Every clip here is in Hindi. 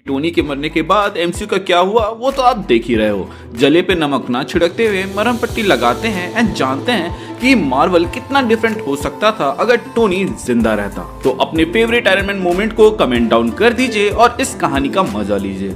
टोनी के मरने के बाद एमसीयू का क्या हुआ वो तो आप देख ही रहे हो। जले पे नमक ना छिड़कते हुए मरहम पट्टी लगाते हैं एंड जानते हैं कि मार्वल कितना डिफरेंट हो सकता था अगर टोनी जिंदा रहता। तो अपने फेवरेट आयरन मैन मोमेंट को कमेंट डाउन कर दीजिए और इस कहानी का मजा लीजिए।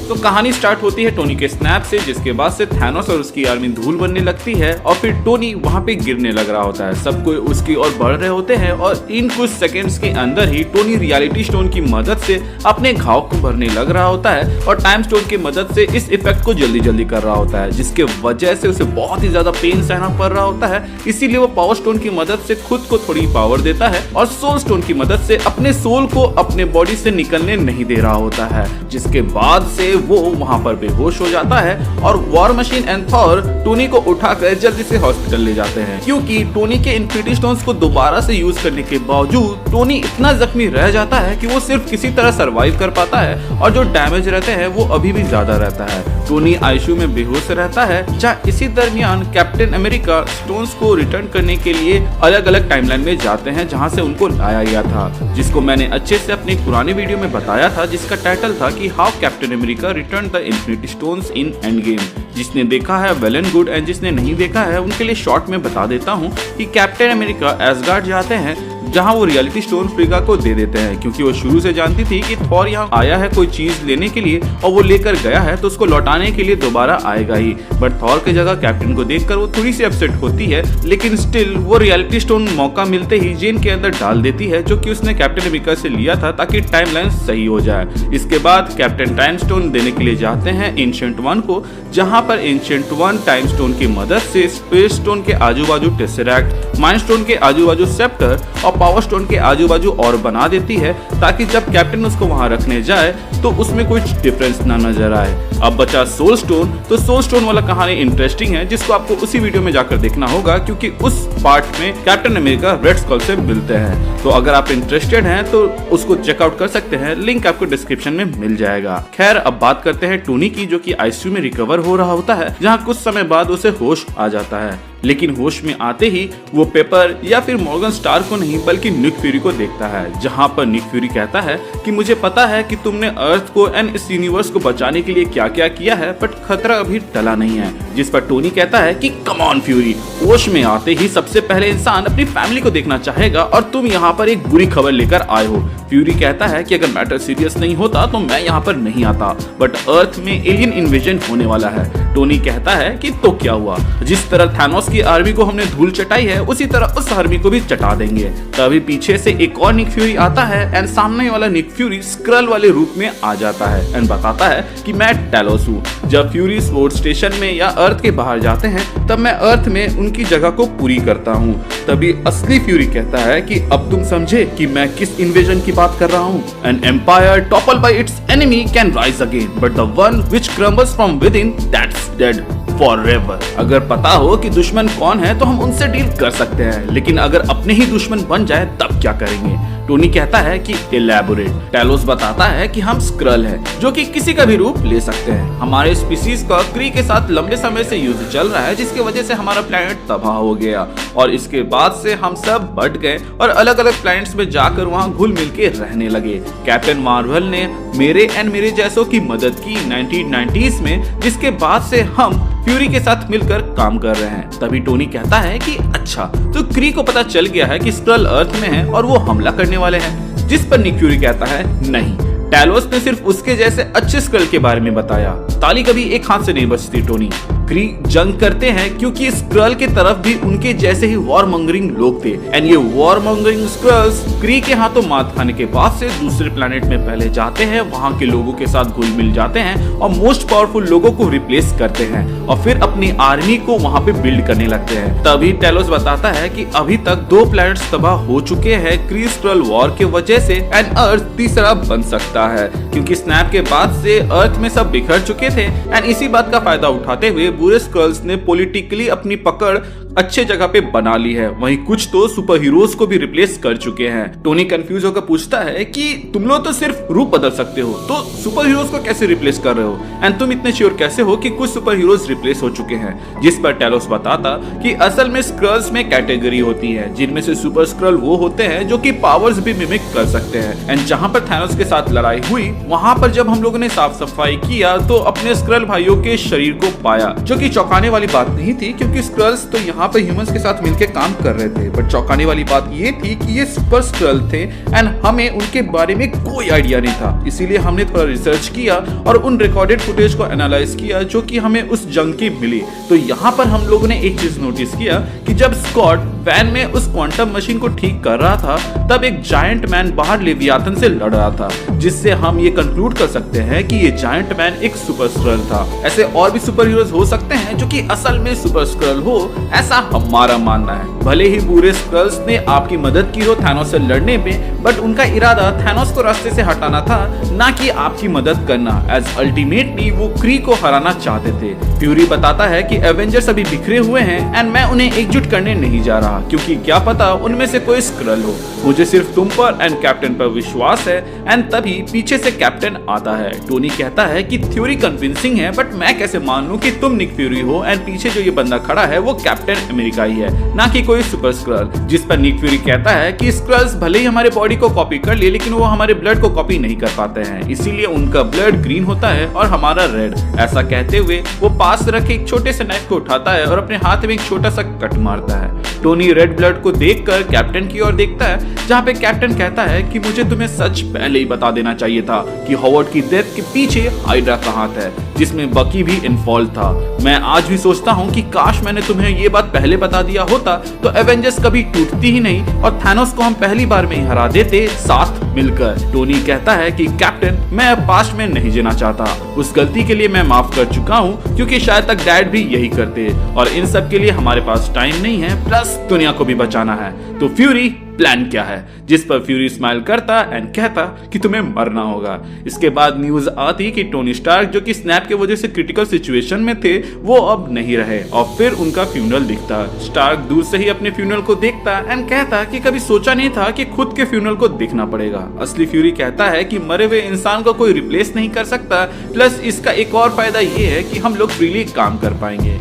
तो कहानी स्टार्ट होती है टोनी के स्नैप से, जिसके बाद से थैनोस और उसकी आर्मी धूल बनने लगती है और फिर टोनी वहां पे गिरने लग रहा होता है। सब कोई उसकी ओर बढ़ रहे होते हैं और इन कुछ सेकंड्स के अंदर ही टोनी रियलिटी स्टोन की मदद से अपने घाव को भरने लग रहा होता है और टाइम स्टोन की मदद से इस इफेक्ट को जल्दी जल्दी कर रहा होता है, जिसके वजह से उसे बहुत ही ज्यादा पेन सहना पड़ रहा होता है। इसीलिए वो पावर स्टोन की मदद से खुद को थोड़ी पावर देता है और सोल स्टोन की मदद से अपने सोल को अपने बॉडी से निकलने नहीं दे रहा होता है, जिसके बाद से वो वहां पर बेहोश हो जाता है और war machine and Thor Tony को उठाकर जल्दी से हॉस्पिटल ले जाते हैं, क्योंकि टोनी के इन्फिनिटी स्टोन्स को दोबारा से यूज करने के बावजूद टोनी इतना जख्मी रह जाता है कि वो सिर्फ किसी तरह सरवाइव कर पाता है और जो डैमेज रहते हैं वो अभी भी ज्यादा रहता है। टोनी आईसीयू में बेहोश रहता है, जहाँ इसी दरमियान कैप्टन अमेरिका स्टोन्स को रिटर्न करने के लिए अलग अलग टाइमलाइन में जाते हैं जहाँ से उनको लाया गया था, जिसको मैंने अच्छे से अपने पुराने वीडियो में बताया था, जिसका टाइटल था कि how captain America return the infinity stones in end game. जिसने देखा है वेल एंड गुड एंड जिसने नहीं देखा है उनके लिए शॉर्ट में बता देता हूँ कि कैप्टन अमेरिका एसगार्ड जाते हैं, जहां वो रियलिटी स्टोन फ्रीगा को दे देते हैं, क्योंकि वो शुरू से जानती थी कि थॉर यहाँ आया है कोई चीज लेने के लिए और वो लेकर गया है तो उसको लौटाने के लिए दोबारा आएगा ही। बट थॉर की जगह कैप्टन को देखकर वो थोड़ी सी अपसेट होती है, लेकिन स्टिल वो रियलिटी स्टोन मौका मिलते ही जेन के अंदर डाल देती है, जो कि उसने कैप्टन अमेरिका से लिया था ताकि टाइमलाइन सही हो जाए। इसके बाद कैप्टन टाइम स्टोन देने के लिए जाते हैं एंशिएंट वन को, जहां पर एंशिएंट वन टाइम स्टोन की मदद से स्पेस स्टोन के आजू बाजू टेसरैक्ट, माइंड स्टोन के आजू बाजू सेप्टर और पावर स्टोन के आजू बाजू और बना देती है, ताकि जब कैप्टन उसको वहां रखने जाए तो उसमें कुछ डिफरेंस ना नजर आए। अब बचा सोल स्टोन, तो सोल स्टोन वाला कहानी इंटरेस्टिंग है, जिसको आपको उसी वीडियो में जाकर देखना होगा, क्योंकि उस पार्ट में कैप्टन अमेरिका रेड स्कल से मिलते हैं। तो अगर आप इंटरेस्टेड हैं तो उसको चेकआउट कर सकते हैं, लिंक आपको डिस्क्रिप्शन में मिल जाएगा। खैर, अब बात करते हैं टोनी की, जो कि आईसीयू में रिकवर हो रहा होता है, जहाँ कुछ समय बाद उसे होश आ जाता है। लेकिन होश में आते ही वो पेपर या फिर मॉर्गन स्टार को नहीं बल्कि निक फ्यूरी को देखता है, जहां पर निक फ्यूरी कहता है कि मुझे पता है कि तुमने अर्थ को एंड इस यूनिवर्स को बचाने के लिए क्या क्या किया है, बट खतरा अभी टला नहीं है। जिस पर टोनी कहता है कि कम ऑन फ्यूरी, होश में आते ही सबसे पहले इंसान अपनी फैमिली को देखना चाहेगा और तुम यहाँ पर एक बुरी खबर लेकर आए हो। फ्यूरी कहता है कि अगर मैटर सीरियस नहीं होता तो मैं यहाँ पर नहीं आता, बट अर्थ में एलियन इन्वेजन होने वाला है। टोनी कहता है कि तो क्या हुआ, जिस तरह थैनोस की आर्मी को हमने धूल चटाई है उसी तरह उस आर्मी को भी चटा देंगे। तभी पीछे से एक और निक फ्यूरी आता है एंड सामने वाला निक फ्यूरी स्क्रल वाले रूप में आ जाता है एंड बताता है कि मैं टैलोस हूँ। जब फ्यूरी स्पोर्ट स्टेशन में या अर्थ के बाहर जाते हैं तब मैं अर्थ में उनकी जगह को पूरी करता हूँ। तभी असली फ्यूरी कहता है कि अब तुम समझे कि मैं किस इन्वेजन की बात कर रहा हूँ। An empire topple by its enemy can rise again, but the one which crumbles from within that's dead forever. अगर पता हो कि दुश्मन कौन है तो हम उनसे डील कर सकते हैं, लेकिन अगर अपने ही दुश्मन बन जाए तब क्या करेंगे। टोनी कहता है कि इलैबोरेट। टैलोस बताता है कि हम स्क्रल हैं, जो कि किसी का भी रूप ले सकते हैं। हमारे स्पीसीज का क्री के साथ लंबे समय से युद्ध चल रहा है, जिसकी वजह से हमारा प्लेनेट तबाह हो गया और इसके बाद से हम सब बट गए और अलग अलग प्लैनेट्स में जाकर वहाँ घुल मिल के रहने लगे। कैप्टन मार्वल ने मेरे एंड मेरे जैसों की मदद की 1990s में, जिसके बाद से हम फ्यूरी के साथ मिलकर काम कर रहे हैं। तभी टोनी कहता है कि अच्छा, तो क्री को पता चल गया है कि स्क्रल अर्थ में है और वो हमला करने वाले हैं। जिस पर निक फ्यूरी कहता है नहीं, टैलोस ने सिर्फ उसके जैसे अच्छे स्क्रल के बारे में बताया। ताली कभी एक हाथ से नहीं बचती। टोनी क्री जंग करते हैं क्योंकि स्क्रल के तरफ भी उनके जैसे ही वॉर मंगरिंग लोग थे एंड ये वॉर मंगरिंग स्क्रल्स क्री के हाथों मात खाने के बाद से दूसरे प्लेनेट में पहले जाते हैं, वहां के लोगों के साथ घुल मिल जाते हैं और मोस्ट पावरफुल लोगों को रिप्लेस करते हैं और फिर अपनी आर्मी को वहां पे बिल्ड करने लगते हैं। तभी टैलोस बताता है कि अभी तक 2 प्लैनेट्स तबाह हो चुके हैं क्री स्क्रल वॉर के वजह से एंड अर्थ तीसरा बन सकता है, क्योंकि स्नैप के बाद से अर्थ में सब बिखर चुके थे एंड इसी बात का फायदा उठाते हुए बुरे स्क्रल्स ने पॉलिटिकली अपनी पकड़ अच्छे जगह पे बना ली है, वहीं कुछ तो सुपर हीरोज को भी रिप्लेस कर चुके हैं। टोनी कंफ्यूज होकर पूछता है कि तुम लोग तो सिर्फ रूप बदल सकते हो, तो सुपर हीरोज को कैसे रिप्लेस कर रहे हो, एंड तुम इतने श्योर कैसे हो कि कुछ सुपर हीरोज रिप्लेस हो चुके हैं। जिस पर टेलोस बताता कि असल में स्क्रल्स में कैटेगरी होती है, जिनमें से सुपर स्क्रल वो होते हैं जो कि पावर्स भी मिमिक कर सकते हैं। एंड जहां पर थैनोस के साथ लड़ाई हुई, वहां पर जब हम लोगों ने साफ सफाई किया तो अपने स्क्रल भाइयों के शरीर को पाया, जो कि चौंकाने वाली बात नहीं थी, क्योंकि स्क्रल्स तो यहाँ पर ह्यूमंस के साथ मिलकर काम कर रहे थे। बट चौंकाने वाली बात ये थी कि ये सुपर स्क्रल थे एंड हमें उनके बारे में कोई आइडिया नहीं था। इसीलिए हमने थोड़ा रिसर्च किया और उन रिकॉर्डेड फुटेज को एनालाइज किया जो कि हमें उस जंग की मिली। तो यहाँ पर हम लोगों ने एक चीज नोटिस किया कि जब स्कॉट वैन में उस क्वांटम मशीन को ठीक कर रहा था, तब एक जायंट मैन बाहर लेवियाथन से लड़ रहा था, जिससे हम ये कंक्लूड कर सकते हैं कि ये जायंट मैन एक सुपर स्क्रल था। ऐसे और भी सुपर हीरोज हो सकते हैं जो कि असल में सुपर स्क्रल हो, ऐसा हमारा मानना है। भले ही बुरे स्क्रल्स ने आपकी मदद की हो थैनोस से लड़ने में, बट उनका इरादा थैनोस को रास्ते से हटाना था, ना कि आपकी मदद करना, एज अल्टीमेटली वो क्री को हराना चाहते थे। फ्यूरी बताता है कि एवेंजर्स अभी बिखरे हुए हैं एंड मैं उन्हें एकजुट करने नहीं जा रहा, क्योंकि क्या पता उनमें से कोई स्क्रल हो। मुझे सिर्फ तुम पर एंड कैप्टन पर विश्वास है। एंड तभी पीछे से कैप्टन आता है। टोनी कहता है कि थ्योरी कन्विंसिंग है, बट मैं कैसे मान लूं कि तुम निक फ्यूरी हो एंड पीछे जो ये बंदा खड़ा है वो कैप्टन अमेरिका ही है, ना कि कोई सुपर स्क्रल। जिस पर निक फ्यूरी कहता है कि स्क्रल्स भले ही हमारे बॉडी को कॉपी कर ले, लेकिन वो हमारे ब्लड को कॉपी नहीं कर पाते हैं, इसीलिए उनका ब्लड ग्रीन होता है और हमारा रेड। ऐसा कहते हुए वो पास रखे एक छोटे से नाइफ को उठाता है और अपने हाथ में एक छोटा सा कट मारता है। टोनी रेड ब्लड को देखकर कैप्टन की ओर देखता है, जहां पे कैप्टन कहता है कि मुझे तुम्हें सच पहले ही बता देना चाहिए था कि हॉवर्ड की डेथ के पीछे हाइड्रा का हाथ है, जिसमें बकी भी इन्वॉल्व था। मैं आज भी सोचता हूं कि काश मैंने तुम्हें ये बात पहले बता दिया होता तो एवेंजर्स कभी टूटती ही नहीं और थैनोस को हम पहली बार में ही हरा देते साथ मिलकर। टोनी कहता है कि कैप्टन, मैं अब पास्ट में नहीं जीना चाहता, उस गलती के लिए मैं माफ कर चुका हूं, क्योंकि शायद तक डैड भी यही करते, और इन सब के लिए हमारे पास टाइम नहीं है, प्लस दुनिया को भी बचाना है। तो फ्यूरी, प्लान क्या है? जिस पर फ्यूरी स्माइल करता एंड कहता कि तुम्हें मरना होगा। इसके बाद न्यूज आती कि टोनी स्टार्क, जो कि स्नैप के वजह से क्रिटिकल सिचुएशन में थे, वो अब नहीं रहे, और फिर उनका फ्यूनरल दिखता। स्टार्क दूर से ही अपने फ्यूनरल को देखता एंड कहता कि कभी सोचा नहीं था कि खुद के फ्यूनरल को देखना पड़ेगा। असली फ्यूरी कहता है कि मरे हुए इंसान को कोई रिप्लेस नहीं कर सकता, प्लस इसका एक और फायदा ये है कि हम लोग फ्रीली काम कर पाएंगे।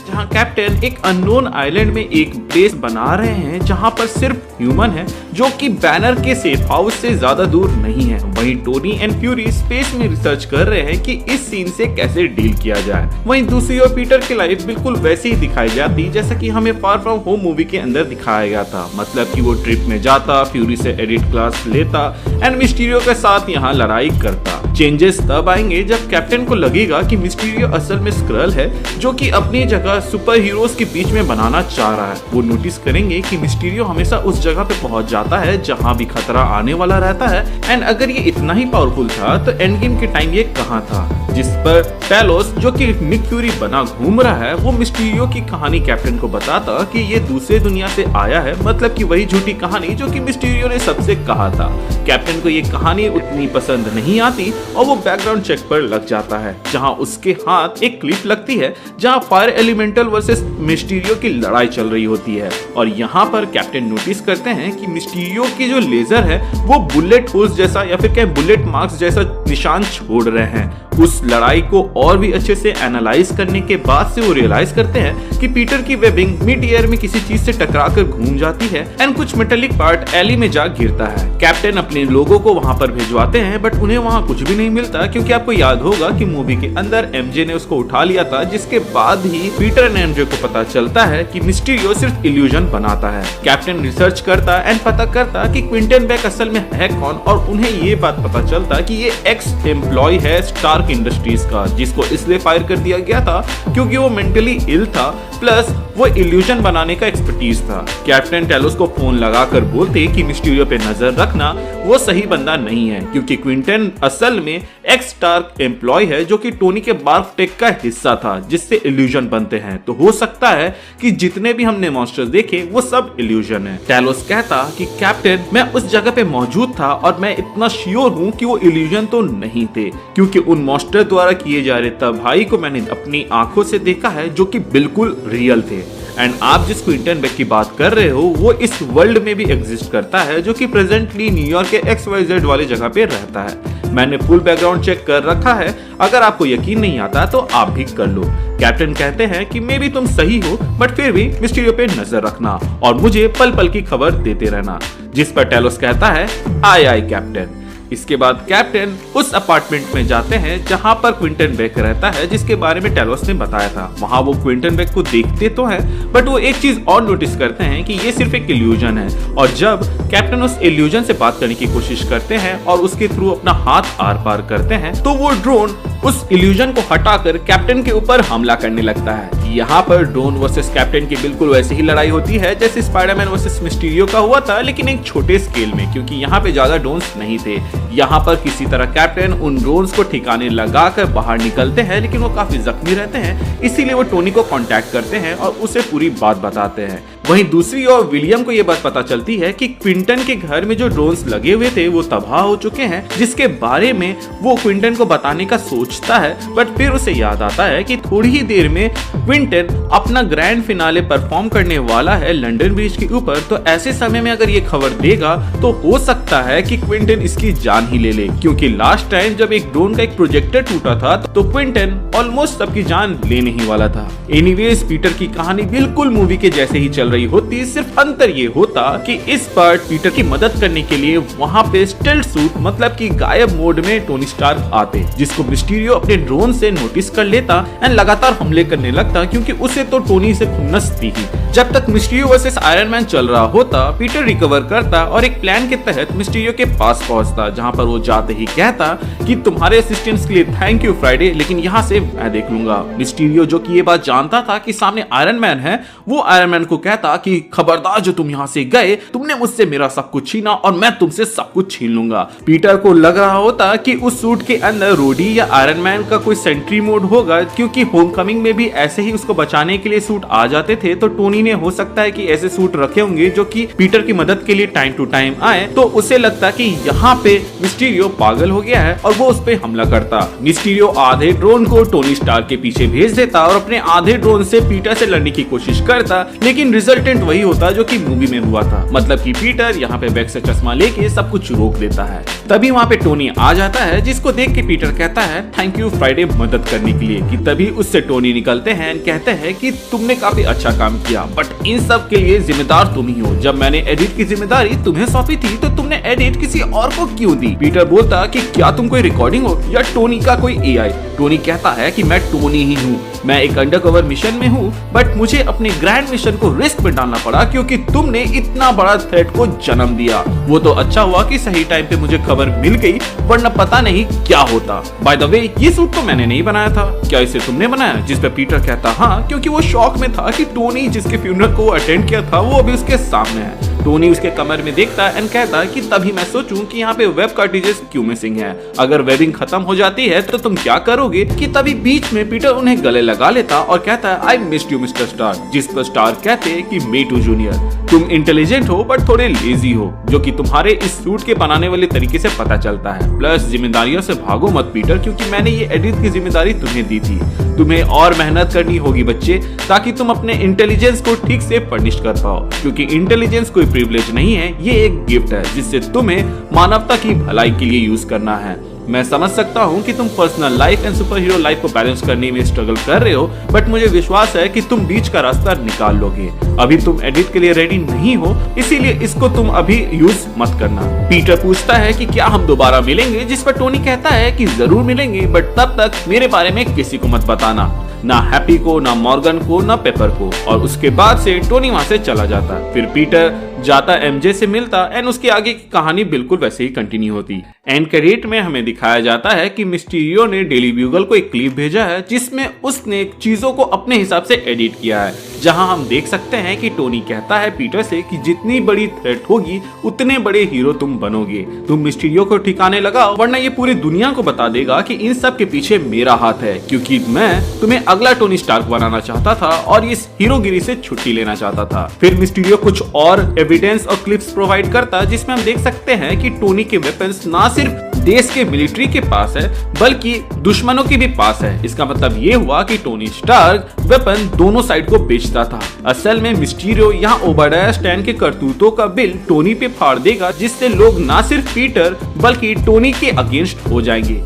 जहां कैप्टन एक अननोन आइलैंड में एक बेस बना रहे हैं, जहां पर सिर्फ ह्यूमन है, जो कि बैनर के सेफ हाउस से ज्यादा दूर नहीं है। वहीं टोनी एंड फ्यूरी स्पेस में रिसर्च कर रहे हैं कि इस सीन से कैसे डील किया जाए। वहीं दूसरी ओर पीटर की लाइफ बिल्कुल वैसे ही दिखाई जाती जैसा कि हमें फार फ्रॉम होम मूवी के अंदर दिखाया गया था। मतलब कि वो ट्रिप में जाता, फ्यूरी से एडिट क्लास लेता एंड मिस्टीरियो के साथ यहाँ लड़ाई करता। चेंजेस तब आएंगे जब कैप्टन को लगेगा कि मिस्टीरियो असल में स्क्रल है, जो कि अपनी जगह सुपर हीरोज के बीच में बनाना चाह रहा है। वो नोटिस करेंगे कि मिस्टीरियो हमेशा उस जगह पे पहुंच जाता है जहां भी खतरा आने वाला रहता है, एंड अगर ये इतना ही पावरफुल था तो एंड गेम के टाइम ये कहां था। जिस पर टेलोस, जो कि निक फ्यूरी बना घूम रहा है, वो मिस्टीरियो की कहानी कैप्टन को बताता कि ये दूसरे दुनिया से आया है, मतलब कि वही झूठी कहानी जो कि मिस्टीरियो ने सबसे कहा था। कैप्टन को ये कहानी उतनी पसंद नहीं आती और वो बैकग्राउंड चेक पर लग जाता है, जहां उसके हाथ एक क्लिप लगती है जहां फायर एलिमेंटल वर्सेस मिस्टीरियो की लड़ाई चल रही होती है। और यहाँ पर कैप्टन नोटिस करते हैं कि मिस्टीरियो की जो लेजर है वो बुलेट होल्स जैसा या फिर क्या बुलेट मार्क्स जैसा निशान छोड़ रहे हैं। उस लड़ाई को और भी अच्छे से एनालाइज करने के बाद से वो रियलाइज करते हैं कि पीटर की वेबिंग मिड एयर में किसी चीज से टकराकर घूम जाती है एंड कुछ मेटेलिक पार्ट एली में जा गिरता है। कैप्टन अपने लोगों को वहां पर भिजवाते हैं, बट उन्हें वहां कुछ भी नहीं मिलता, क्योंकि आपको याद होगा कि मूवी के अंदर एमजे ने उसको उठा लिया था, जिसके बाद ही पीटर एंड एमजे को पता चलता है कि मिस्टीरियो सिर्फ इल्यूजन बनाता है। कैप्टन रिसर्च करता एंड पता करता कि क्विंटन बेक असल में है कौन, और उन्हें ये बात पता चलता कि ये एक्स एम्प्लॉय है स्टार्क इंडस्ट्रीज का, जिसको इसलिए फायर कर दिया गया था क्योंकि वो मेंटली इल था, प्लस वो इल्यूजन बनाने का एक्सपर्टीज था। कैप्टन टेलोस को फोन लगाकर बोलते कि मिस्टीरियो पे नजर रखना, वो सही बंदा नहीं है, क्योंकि क्विंटन असल में एक्स स्टार्क एम्प्लॉय है जो कि टोनी के बार्क टेक का हिस्सा था, जिससे इल्यूजन बनते हैं। तो हो सकता है कि जितने भी हमने मॉन्स्टर्स देखे वो सब इल्यूजन है। टैलोस कहता कि कैप्टन, मैं उस जगह पे मौजूद था और मैं इतना श्योर हूँ कि वो इल्यूजन तो नहीं थे, क्योंकि उन मॉन्स्टर द्वारा किए जा रहे तबाही को मैंने अपनी आंखों से देखा है, जो कि बिल्कुल रियल थे। एंड आप जिस क्विंटन बेक की बात कर रहे हो वो इस वर्ल्ड में भी एग्जिस्ट करता है, जो कि प्रेजेंटली न्यूयॉर्क के XYZ वाली जगह पे रहता है। मैंने फुल बैकग्राउंड चेक कर रखा है, अगर आपको यकीन नहीं आता तो आप भी कर लो। कैप्टन कहते हैं कि मे भी तुम सही हो, बट फिर भी मिस्टीरियो पे नजर रखना और मुझे पल पल की खबर देते रहना। जिस पर टैलोस कहता है आय आय कैप्टन। इसके बाद कैप्टन उस अपार्टमेंट में जाते हैं जहां पर क्विंटन बेक रहता है, जिसके बारे में टैलोस ने बताया था। वहां वो क्विंटन बेक को देखते तो हैं, बट वो एक चीज और नोटिस करते हैं कि ये सिर्फ एक इल्यूजन है। और जब कैप्टन उस इल्यूजन से बात करने की कोशिश करते हैं और उसके थ्रू अपना हाथ आर पार करते हैं, तो वो ड्रोन उस इल्यूजन को हटाकर कैप्टन के ऊपर हमला करने लगता है। यहाँ पर ड्रोन वर्सेस कैप्टन की बिल्कुल वैसे ही लड़ाई होती है जैसे स्पाइडरमैन वर्सेस मिस्टीरियो का हुआ था, लेकिन एक छोटे स्केल में, क्योंकि यहाँ पे ज्यादा ड्रोन्स नहीं थे। यहाँ पर किसी तरह कैप्टन उन ड्रोन्स को ठिकाने लगाकर बाहर निकलते हैं, लेकिन वो काफी जख्मी रहते हैं, इसीलिए वो टोनी को कांटेक्ट करते हैं और उसे पूरी बात बताते हैं। वहीं दूसरी ओर विलियम को यह बात पता चलती है कि क्विंटन के घर में जो ड्रोन्स लगे हुए थे वो तबाह हो चुके हैं, जिसके बारे में वो क्विंटन को बताने का सोचता है, बट फिर उसे याद आता है कि थोड़ी ही देर में क्विंटन अपना ग्रैंड फिनाले परफॉर्म करने वाला है लंदन ब्रिज के ऊपर। तो ऐसे समय में अगर ये खबर देगा तो हो सकता है कि क्विंटन इसकी जान ही ले ले, क्योंकि लास्ट टाइम जब एक ड्रोन का एक प्रोजेक्टर टूटा था तो क्विंटन ऑलमोस्ट सबकी जान लेने ही वाला था। एनीवेज पीटर की कहानी बिल्कुल मूवी के जैसे ही चल रही होती, सिर्फ अंतर ये होता कि इस बार पीटर की मदद करने के लिए वहाँ पे स्टेल्थ सूट मतलब कि गायब मोड में टोनी स्टार्क आते, जिसको मिस्टीरियो अपने ड्रोन से नोटिस कर लेता एंड लगातार हमले करने लगता, क्योंकि उसे तो टोनी से खुन्नस थी ही। जब तक मिस्टीरियो वर्सेस आयरन मैन चल रहा होता, पीटर रिकवर करता और एक प्लान के तहत मिस्टीरियो के पास पहुंचता, जहां पर वो जाते ही कहता कि तुम्हारे असिस्टेंस के लिए थैंक यू फ्राइडे, लेकिन यहाँ से मैं देख लूंगा। मिस्टीरियो जो कि ये बात जानता था कि सामने आयरन मैन है, वो आयरन मैन को कहता कि खबरदार जो तुम यहाँ से गए, तुमने मुझसे मेरा सब कुछ छीना और मैं तुमसे सब कुछ छीन लूंगा। पीटर को लग रहा होता कि उस सूट के अंदर रोडी या आयरन मैन का कोई सेंट्री मोड होगा, क्योंकि होमकमिंग में भी ऐसे ही उसको बचाने के लिए सूट आ जाते थे। तो टोनी ने हो सकता है कि ऐसे सूट रखे होंगे जो कि पीटर की मदद के लिए टाइम टू टाइम आए, तो उसे लगता कि यहाँ पे मिस्टीरियो पागल हो गया है और वो उस पे हमला करता। मिस्टीरियो आधे ड्रोन को टोनी स्टार्क के पीछे भेज देता और अपने आधे ड्रोन से पीटर से लड़ने की कोशिश करता, लेकिन रिजल्टेंट वही होता जो कि मूवी में हुआ था, मतलब कि पीटर यहाँ पे बैग से चश्मा लेके सब कुछ रोक देता है। तभी वहाँ पे टोनी आ जाता है, जिसको देख के पीटर कहता है थैंक यू फ्राइडे मदद करने के लिए। कि तभी उससे टोनी निकलते हैं, कहते हैं कि तुमने काफी अच्छा काम किया, बट इन सब के लिए जिम्मेदार तुम ही हो। जब मैंने एडिट की जिम्मेदारी तुम्हें सौंपी थी तो तुमने एडिट किसी और को क्यों दी? पीटर बोलता कि क्या तुम कोई रिकॉर्डिंग हो या टोनी का कोई एआई? टोनी कहता है कि मैं टोनी ही हूँ, मैं एक अंडरकवर मिशन में हूँ, बट मुझे अपने ग्रैंड मिशन को रिस्क में डालना पड़ा क्योंकि तुमने इतना बड़ा थ्रेट को जन्म दिया। वो तो अच्छा हुआ कि सही टाइम पे मुझे खबर मिल गई, वरना पता नहीं क्या होता। बाय द वे ये सूट तो मैंने नहीं बनाया था, क्या इसे तुमने बनाया? जिस पे पीटर कहता हाँ, क्योंकि वो शॉक में था कि टोनी जिसके फ्यूनरल को अटेंड किया था वो अभी उसके सामने है। टोनी उसके कमर में देखता एंड कहता कि तभी मैं सोचूं कि यहाँ पे वेब कार्ट्रिजेस क्यों मिसिंग है, अगर वेबिंग खत्म हो जाती है तो तुम क्या करोगे? कि तभी बीच में पीटर उन्हें गले लगा लेता और कहता है I missed you mister Stark. जिस पर स्टार्क कहते कि मी टू जूनियर, तुम इंटेलिजेंट हो बट थोड़े लेजी हो, जो कि तुम्हारे इस सूट के बनाने वाले तरीके से पता चलता है। प्लस जिम्मेदारियों से भागो मत पीटर, क्योंकि मैंने ये एडिट की जिम्मेदारी तुम्हें दी थी। तुम्हें और मेहनत करनी होगी बच्चे, ताकि तुम अपने इंटेलिजेंस को ठीक से फर्निश कर पाओ, क्योंकि इंटेलिजेंस कोई प्रिविलेज नहीं है, ये एक गिफ्ट है जिससे तुम्हें मानवता की भलाई के लिए यूज करना है। मैं समझ सकता हूँ कि तुम personal life and super hero life को बैलेंस करने में स्ट्रगल कर रहे हो, बट मुझे विश्वास है कि तुम बीच का रास्ता निकाल लोगे। अभी तुम एडिट के लिए रेडी नहीं हो, इसीलिए इसको तुम अभी यूज मत करना। पीटर पूछता है कि क्या हम दोबारा मिलेंगे, जिस पर टोनी कहता है कि जरूर मिलेंगे, बट तब तक मेरे बारे में किसी को मत बताना, ना हैप्पी को, ना मॉर्गन को, ना पेपर को। और उसके बाद से टोनी वहां से चला जाता। फिर पीटर जाता एमजे से मिलता एंड उसके आगे की कहानी बिल्कुल वैसे ही कंटिन्यू होती। एंड क्रेडिट में हमें दिखाया जाता है कि मिस्टीरियो ने डेली ब्यूगल को एक क्लिप भेजा है जिसमें उसने चीजों को अपने हिसाब से एडिट किया है, जहां हम देख सकते हैं कि टोनी कहता है पीटर से कि जितनी बड़ी थ्रेट होगी उतने बड़े हीरो तुम बनोगे, तुम मिस्टीरियो को ठिकाने लगाओ वरना ये पूरी दुनिया को बता देगा कि इन सब के पीछे मेरा हाथ है, क्योंकि मैं तुम्हें अगला टोनी स्टार्क बनाना चाहता था और इस हीरोगिरी से छुट्टी लेना चाहता था। फिर मिस्टीरियो कुछ और एविडेंस और क्लिप्स प्रोवाइड करता जिसमें हम देख सकते हैं कि टोनी के वेपन्स ना सिर्फ देश के मिलिट्री के पास है बल्कि दुश्मनों के भी पास है। इसका मतलब ये हुआ कि टोनी स्टार्क वेपन दोनों साइड को बेचता था। असल में मिस्टीरियो यहाँ ओबाडिया स्टैन के करतूतों का बिल टोनी पे फाड़ देगा, जिससे लोग ना सिर्फ पीटर बल्कि टोनी के अगेंस्ट हो जाएंगे।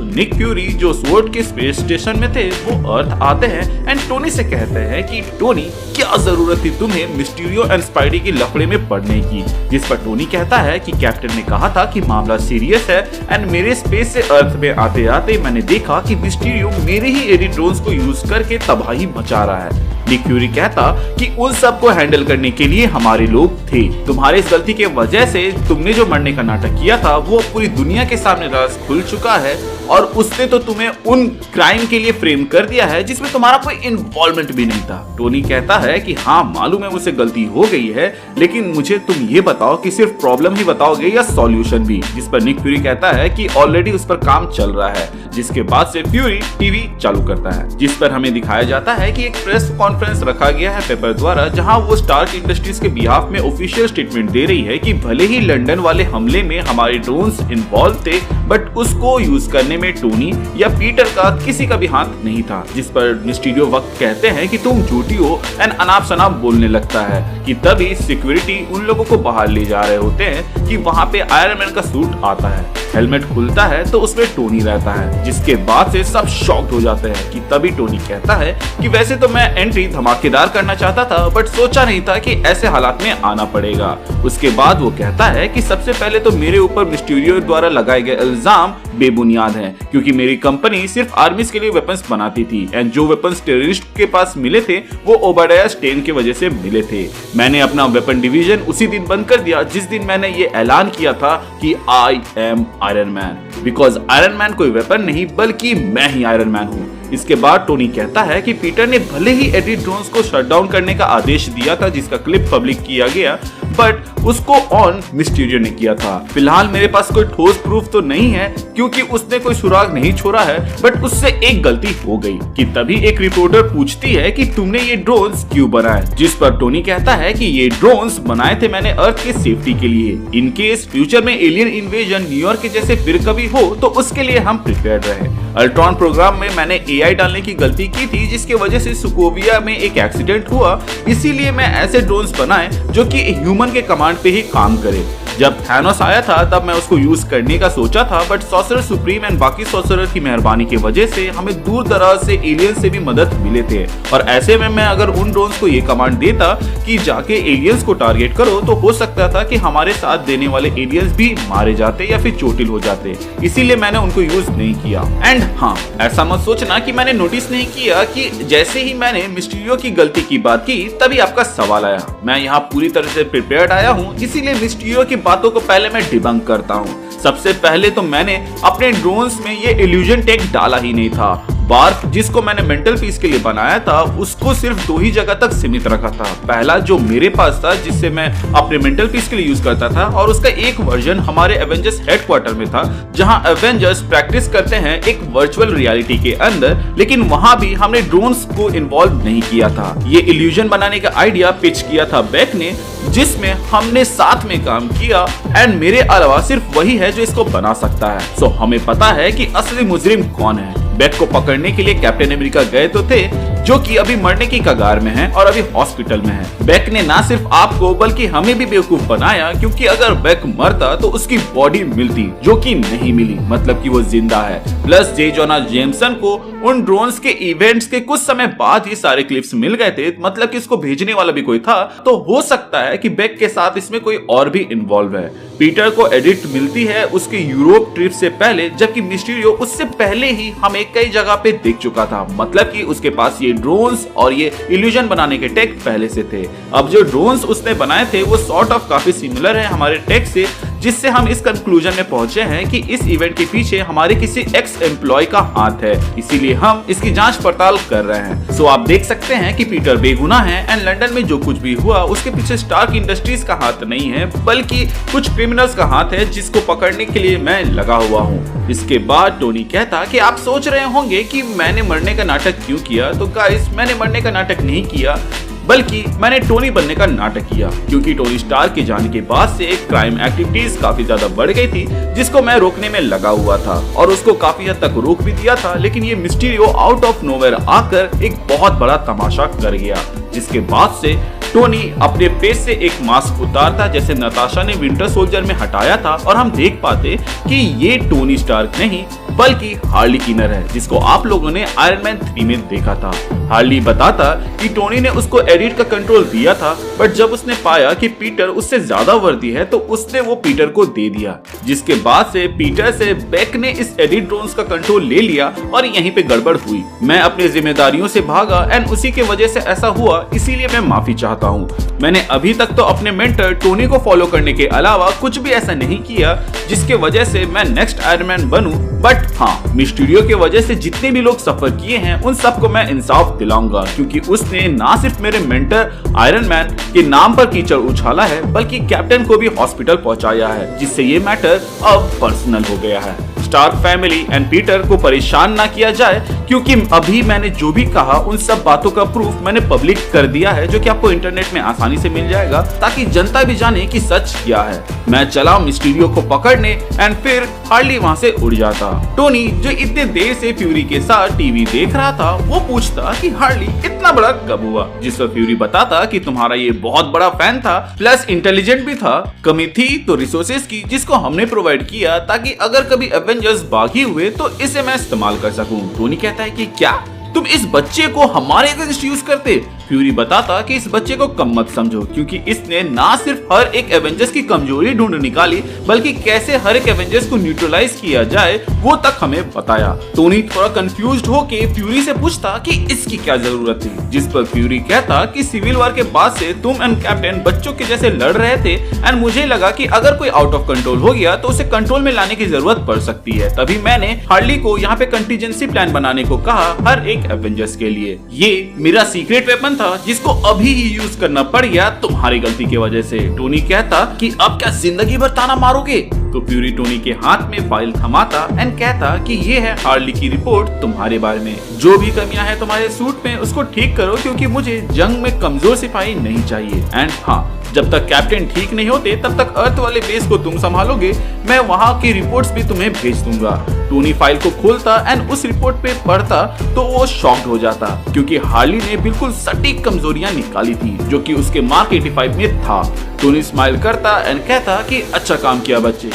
निक फ्यूरी जो स्वॉर्ड के स्पेस स्टेशन में थे वो अर्थ आते हैं एंड टोनी से कहते हैं कि टोनी क्या जरूरत थी तुम्हें मिस्टीरियो एंड स्पाइडी की लफड़े में पड़ने की, जिस पर टोनी कहता है कि कैप्टन ने कहा था कि मामला सीरियस है एंड मेरे स्पेस से अर्थ में आते आते मैंने देखा कि मिस्टीरियो मेरे ही एडी ड्रोन्स को यूज करके तबाही मचा रहा है। निक फ्यूरी कहता कि उन सब को हैंडल करने के लिए हमारे लोग थे, तुम्हारे इस गलती के वजह से तुमने जो मरने का नाटक किया था वो पूरी दुनिया के सामने राज खुल चुका है और उसने तो तुम्हें उन क्राइम के लिए फ्रेम कर दिया है जिसमें तुम्हारा कोई इन्वॉल्वमेंट भी नहीं था। टोनी कहता है कि हाँ मालूम है मुझसे गलती हो गई है, लेकिन मुझे तुम ये बताओ कि सिर्फ प्रॉब्लम ही बताओगे या सॉल्यूशन भी, जिस पर निक फ्यूरी कहता है कि ऑलरेडी उस पर काम चल रहा है। जिसके बाद से फ्यूरी टीवी चालू करता है, जिस पर हमें दिखाया जाता है कि एक प्रेस कॉन्फ्रेंस रखा गया है पेपर द्वारा, जहां वो स्टार्क इंडस्ट्रीज के बिहाफ में ऑफिशियल स्टेटमेंट दे रही है कि भले ही लंदन वाले हमले में हमारे ड्रोन्स इन्वॉल्व थे बट उसको यूज करने में टोनी या पीटर का किसी का भी हाथ नहीं था। जिस पर मिस्टीरियो वक्त कहते हैं कि तुम झूठी हो एंड अनाप शनाप बोलने लगता है कि तभी सिक्योरिटी उन लोगों को बाहर ले जा रहे होते हैं कि वहां पे आयरन मैन का सूट आता है, हेलमेट खुलता है तो उसमें टोनी रहता है, जिसके बाद से सब शॉक्ड हो जाते हैं कि तभी टोनी कहता है कि वैसे तो मैं एंट्री धमाकेदार करना चाहता था बट सोचा नहीं था कि ऐसे हालात में आना पड़ेगा। उसके बाद वो कहता है कि सबसे पहले तो मेरे ऊपर मिस्टीरियो द्वारा लगाए गए इल्जाम बेबुनियाद हैं, क्योंकि मेरी कंपनी सिर्फ आर्मीज के लिए वेपन्स बनाती थी एंड जो वेपन्स टेररिस्ट के पास मिले थे वो ओबाडिया स्टेन की वजह से मिले थे। मैंने अपना वेपन डिवीजन उसी दिन बंद कर दिया जिस दिन मैंने ये ऐलान किया था कि I am Iron man, because iron man कोई वेपन नहीं बल्कि मैं ही आयरन मैन हूँ। इसके बाद टोनी कहता है कि पीटर ने भले ही एडिट ड्रोन्स को शटडाउन करने का आदेश दिया था जिसका क्लिप पब्लिक किया गया बट उसको ऑन मिस्टीरियो ने किया था। फिलहाल मेरे पास कोई ठोस प्रूफ तो नहीं है क्योंकि उसने कोई सुराग नहीं छोड़ा है, बट उससे एक गलती हो गई कि तभी एक रिपोर्टर पूछती है कि तुमने ये ड्रोन्स क्यों बनाए, जिस पर टोनी कहता है कि ये ड्रोन्स बनाए थे मैंने अर्थ के सेफ्टी के लिए, इन केस फ्यूचर में एलियन इन्वेजन न्यूयॉर्क के जैसे फिर कभी हो तो उसके लिए हम प्रिपेयर रहे। अल्ट्रॉन प्रोग्राम में मैंने एआई डालने की गलती की थी जिसकी वजह से सुकोविया में एक एक्सीडेंट हुआ, इसीलिए मैं ऐसे ड्रोन्स बनाए जो कि ह्यूमन के कमांड पे ही काम करे। जब थैनोस आया था तब मैं उसको यूज करने का सोचा था बट सॉर्सरर सुप्रीम एंड बाकी सॉर्सरर की मेहरबानी की वजह से हमें दूर दराज से एलियन से भी मदद मिले थे, और ऐसे में मैं अगर उन ड्रोन्स को ये कमांड देता कि जाके एलियंस को टारगेट करो तो हो सकता था कि हमारे साथ देने वाले एलियंस भी मारे जाते या फिर चोटिल हो जाते, इसीलिए मैंने उनको यूज नहीं किया। एंड हाँ, ऐसा मत सोचना कि मैंने नोटिस नहीं किया कि जैसे ही मैंने मिस्टीरियो की गलती की बात की तभी आपका सवाल आया। मैं यहाँ पूरी तरह से प्रिपेयर्ड आया हूँ, इसीलिए मिस्टीरियो की बातों को पहले मैं डिबंक करता हूँ। सबसे पहले तो मैंने अपने ड्रोन्स में ये इल्यूजन टेक डाला ही नहीं था। बार्फ जिसको मैंने मेंटल पीस के लिए बनाया था उसको सिर्फ दो ही जगह तक सीमित रखा था, पहला जो मेरे पास था जिससे मैं अपने मेंटल पीस के लिए यूज करता था, और उसका एक वर्जन हमारे एवेंजर्स हेडक्वार्टर में था जहां एवेंजर्स प्रैक्टिस करते हैं एक वर्चुअल रियलिटी के अंदर, लेकिन वहां भी हमने ड्रोन्स को इन्वॉल्व नहीं किया था। ये इल्यूजन बनाने का आइडिया पिच किया था बेक ने, जिसमें हमने साथ में काम किया एंड मेरे अलावा सिर्फ वही है जो इसको बना सकता है। सो हमें पता है कि असली मुजरिम कौन है। बेक को पकड़ने के लिए कैप्टन अमेरिका गए तो थे, जो कि अभी मरने की कगार में है और अभी हॉस्पिटल में है। बेक ने ना सिर्फ आपको बल्कि हमें भी बेवकूफ बनाया, क्योंकि अगर बेक मरता तो उसकी बॉडी मिलती, जो कि नहीं मिली, मतलब कि वो जिंदा है। प्लस जे जोना जेमसन को उन ड्रोन्स के इवेंट्स के कुछ समय बाद ही सारे क्लिप्स मिल गए थे, मतलब कि इसको भेजने वाला भी कोई था, तो हो सकता है कि बेक के साथ इसमें कोई और भी इन्वॉल्व है। पीटर को एडिट मिलती है उसके यूरोप ट्रिप से पहले, जबकि मिस्टीरियो उससे पहले ही हमें कई जगह पे देख चुका था, मतलब कि उसके पास ये ड्रोन्स और ये इल्यूजन बनाने के टेक पहले से थे। अब जो ड्रोन्स उसने बनाए थे वो सॉर्ट ऑफ काफी सिमिलर है हमारे टेक से, जिससे हम इस कंक्लूजन में पहुंचे हैं कि इस इवेंट के पीछे हमारे किसी एक्स एम्प्लॉय का हाथ है, इसीलिए हम इसकी जांच पड़ताल कर रहे हैं। सो आप देख सकते हैं कि पीटर बेगुनाह है एंड लंदन में जो कुछ भी हुआ उसके पीछे स्टार्क इंडस्ट्रीज का हाथ नहीं है, बल्कि कुछ क्रिमिनल्स का हाथ है जिसको पकड़ने के लिए मैं लगा हुआ हूँ। इसके बाद टोनी कहता कि आप सोच रहे होंगे कि मैंने मरने का नाटक क्यों किया, तो गाइस मैंने मरने का नाटक नहीं किया, बल्कि मैंने टोनी बनने का नाटक किया, क्योंकि टोनी स्टार्क के जाने के बाद से क्राइम एक्टिविटीज काफी ज्यादा बढ़ गई थी, जिसको मैं रोकने में लगा हुआ था और उसको काफी हद तक रोक भी दिया था। लेकिन ये मिस्टीरियो आउट ऑफ नोवेयर आकर एक बहुत बड़ा तमाशा कर गया, जिसके बाद से टोनी अपने फेस से एक मास्क उतारता जैसे नताशा ने विंटर सोल्जर में हटाया था, और हम देख पाते कि ये टोनी स्टार्क नहीं बल्कि हार्ली किनर है, जिसको आप लोगों ने आयरन मैन 3 में देखा था। हार्ली बताता कि टोनी ने उसको एडिट का कंट्रोल दिया था, बट जब उसने पाया कि पीटर उससे ज्यादा वर्दी है तो उसने वो पीटर को दे दिया, जिसके बाद से पीटर से बेक ने इस एडिट ड्रोन्स का कंट्रोल ले लिया और यहीं पे गड़बड़ हुई। मैं अपनी जिम्मेदारियों से भागा एंड उसी के वजह से ऐसा हुआ, इसीलिए मैं माफी चाहता हूँ। मैंने अभी तक तो अपने मेंटर टोनी को फॉलो करने के अलावा कुछ भी ऐसा नहीं किया जिसके वजह से मैं नेक्स्ट आयरन मैन बनूं, बट हाँ, मिस्टीरियो के वजह से जितने भी लोग सफर किए हैं उन सबको मैं इंसाफ दिलाऊंगा, क्योंकि उसने ना सिर्फ मेरे मेंटर आयरन मैन के नाम पर कीचड़ उछाला है, बल्कि कैप्टन को भी हॉस्पिटल पहुंचाया है, जिससे ये मैटर अब पर्सनल हो गया है। स्टार्क फैमिली एंड पीटर को परेशान ना किया जाए, क्योंकि अभी मैंने जो भी कहा उन सब बातों का प्रूफ मैंने पब्लिक कर दिया है, जो कि आपको इंटरनेट में आसानी से मिल जाएगा, ताकि जनता भी जाने कि सच क्या है। मैं चला मिस्टीरियो को पकड़ने एंड फिर हार्ली वहां से उड़ जाता। टोनी जो इतने देर से फ्यूरी के साथ टीवी देख रहा था वो पूछता कि हार्ली इतना बड़ा कब हुआ, जिस पर फ्यूरी बताता कि तुम्हारा ये बहुत बड़ा फैन था, प्लस इंटेलिजेंट भी था। कमी थी तो रिसोर्सेज की, जिसको हमने प्रोवाइड किया ताकि अगर कभी एवेंजर्स बागी हुए तो इसे मैं इस्तेमाल कर सकूं। टोनी कहता है कि क्या तुम इस बच्चे को हमारे अगेंस्ट यूज करते? फ्यूरी बताता कि इस बच्चे को कम मत समझो, क्योंकि इसने ना सिर्फ हर एक एवेंजर्स की कमजोरी ढूंढ निकाली, बल्कि कैसे हर एक एवेंजर्स को न्यूट्रलाइज किया जाए वो तक हमें बताया। टोनी थोड़ा कंफ्यूज्ड होके फ्यूरी से पूछता कि इसकी क्या जरूरत थी, जिस पर फ्यूरी कहता कि सिविल वॉर के बाद से तुम एंड कैप्टन बच्चों के जैसे लड़ रहे थे एंड मुझे लगा कि अगर कोई आउट ऑफ कंट्रोल हो गया तो उसे कंट्रोल में लाने की जरूरत पड़ सकती है। तभी मैंने हार्ली को यहाँ पे कंटीजेंसी प्लान बनाने को कहा हर एक एवेंजर्स के लिए। ये मेरा सीक्रेट वेपन था जिसको अभी ही यूज करना पड़ गया तुम्हारी गलती की वजह से। टोनी कहता कि अब क्या जिंदगी भर ताना मारोगे? तो फ्यूरी टोनी के हाथ में फाइल थमाता एंड कहता कि ये है हार्ली की रिपोर्ट तुम्हारे बारे में। जो भी कमियां हैं तुम्हारे सूट में उसको ठीक करो, क्योंकि मुझे जंग में कमजोर सिपाही नहीं चाहिए। एंड हाँ, जब तक कैप्टन ठीक नहीं होते तब तक अर्थ वाले बेस को तुम संभालोगे, मैं वहां की रिपोर्ट्स भी तुम्हें भेज दूंगा। टोनी फाइल को खोलता एंड उस रिपोर्ट पे पढ़ता तो वो शॉक्ड हो जाता, क्योंकि हार्ली ने बिल्कुल सटीक कमजोरियां निकाली थी जो कि उसके मार्क 85 में था। टोनी स्माइल करता एंड कहता कि अच्छा काम किया बच्चे।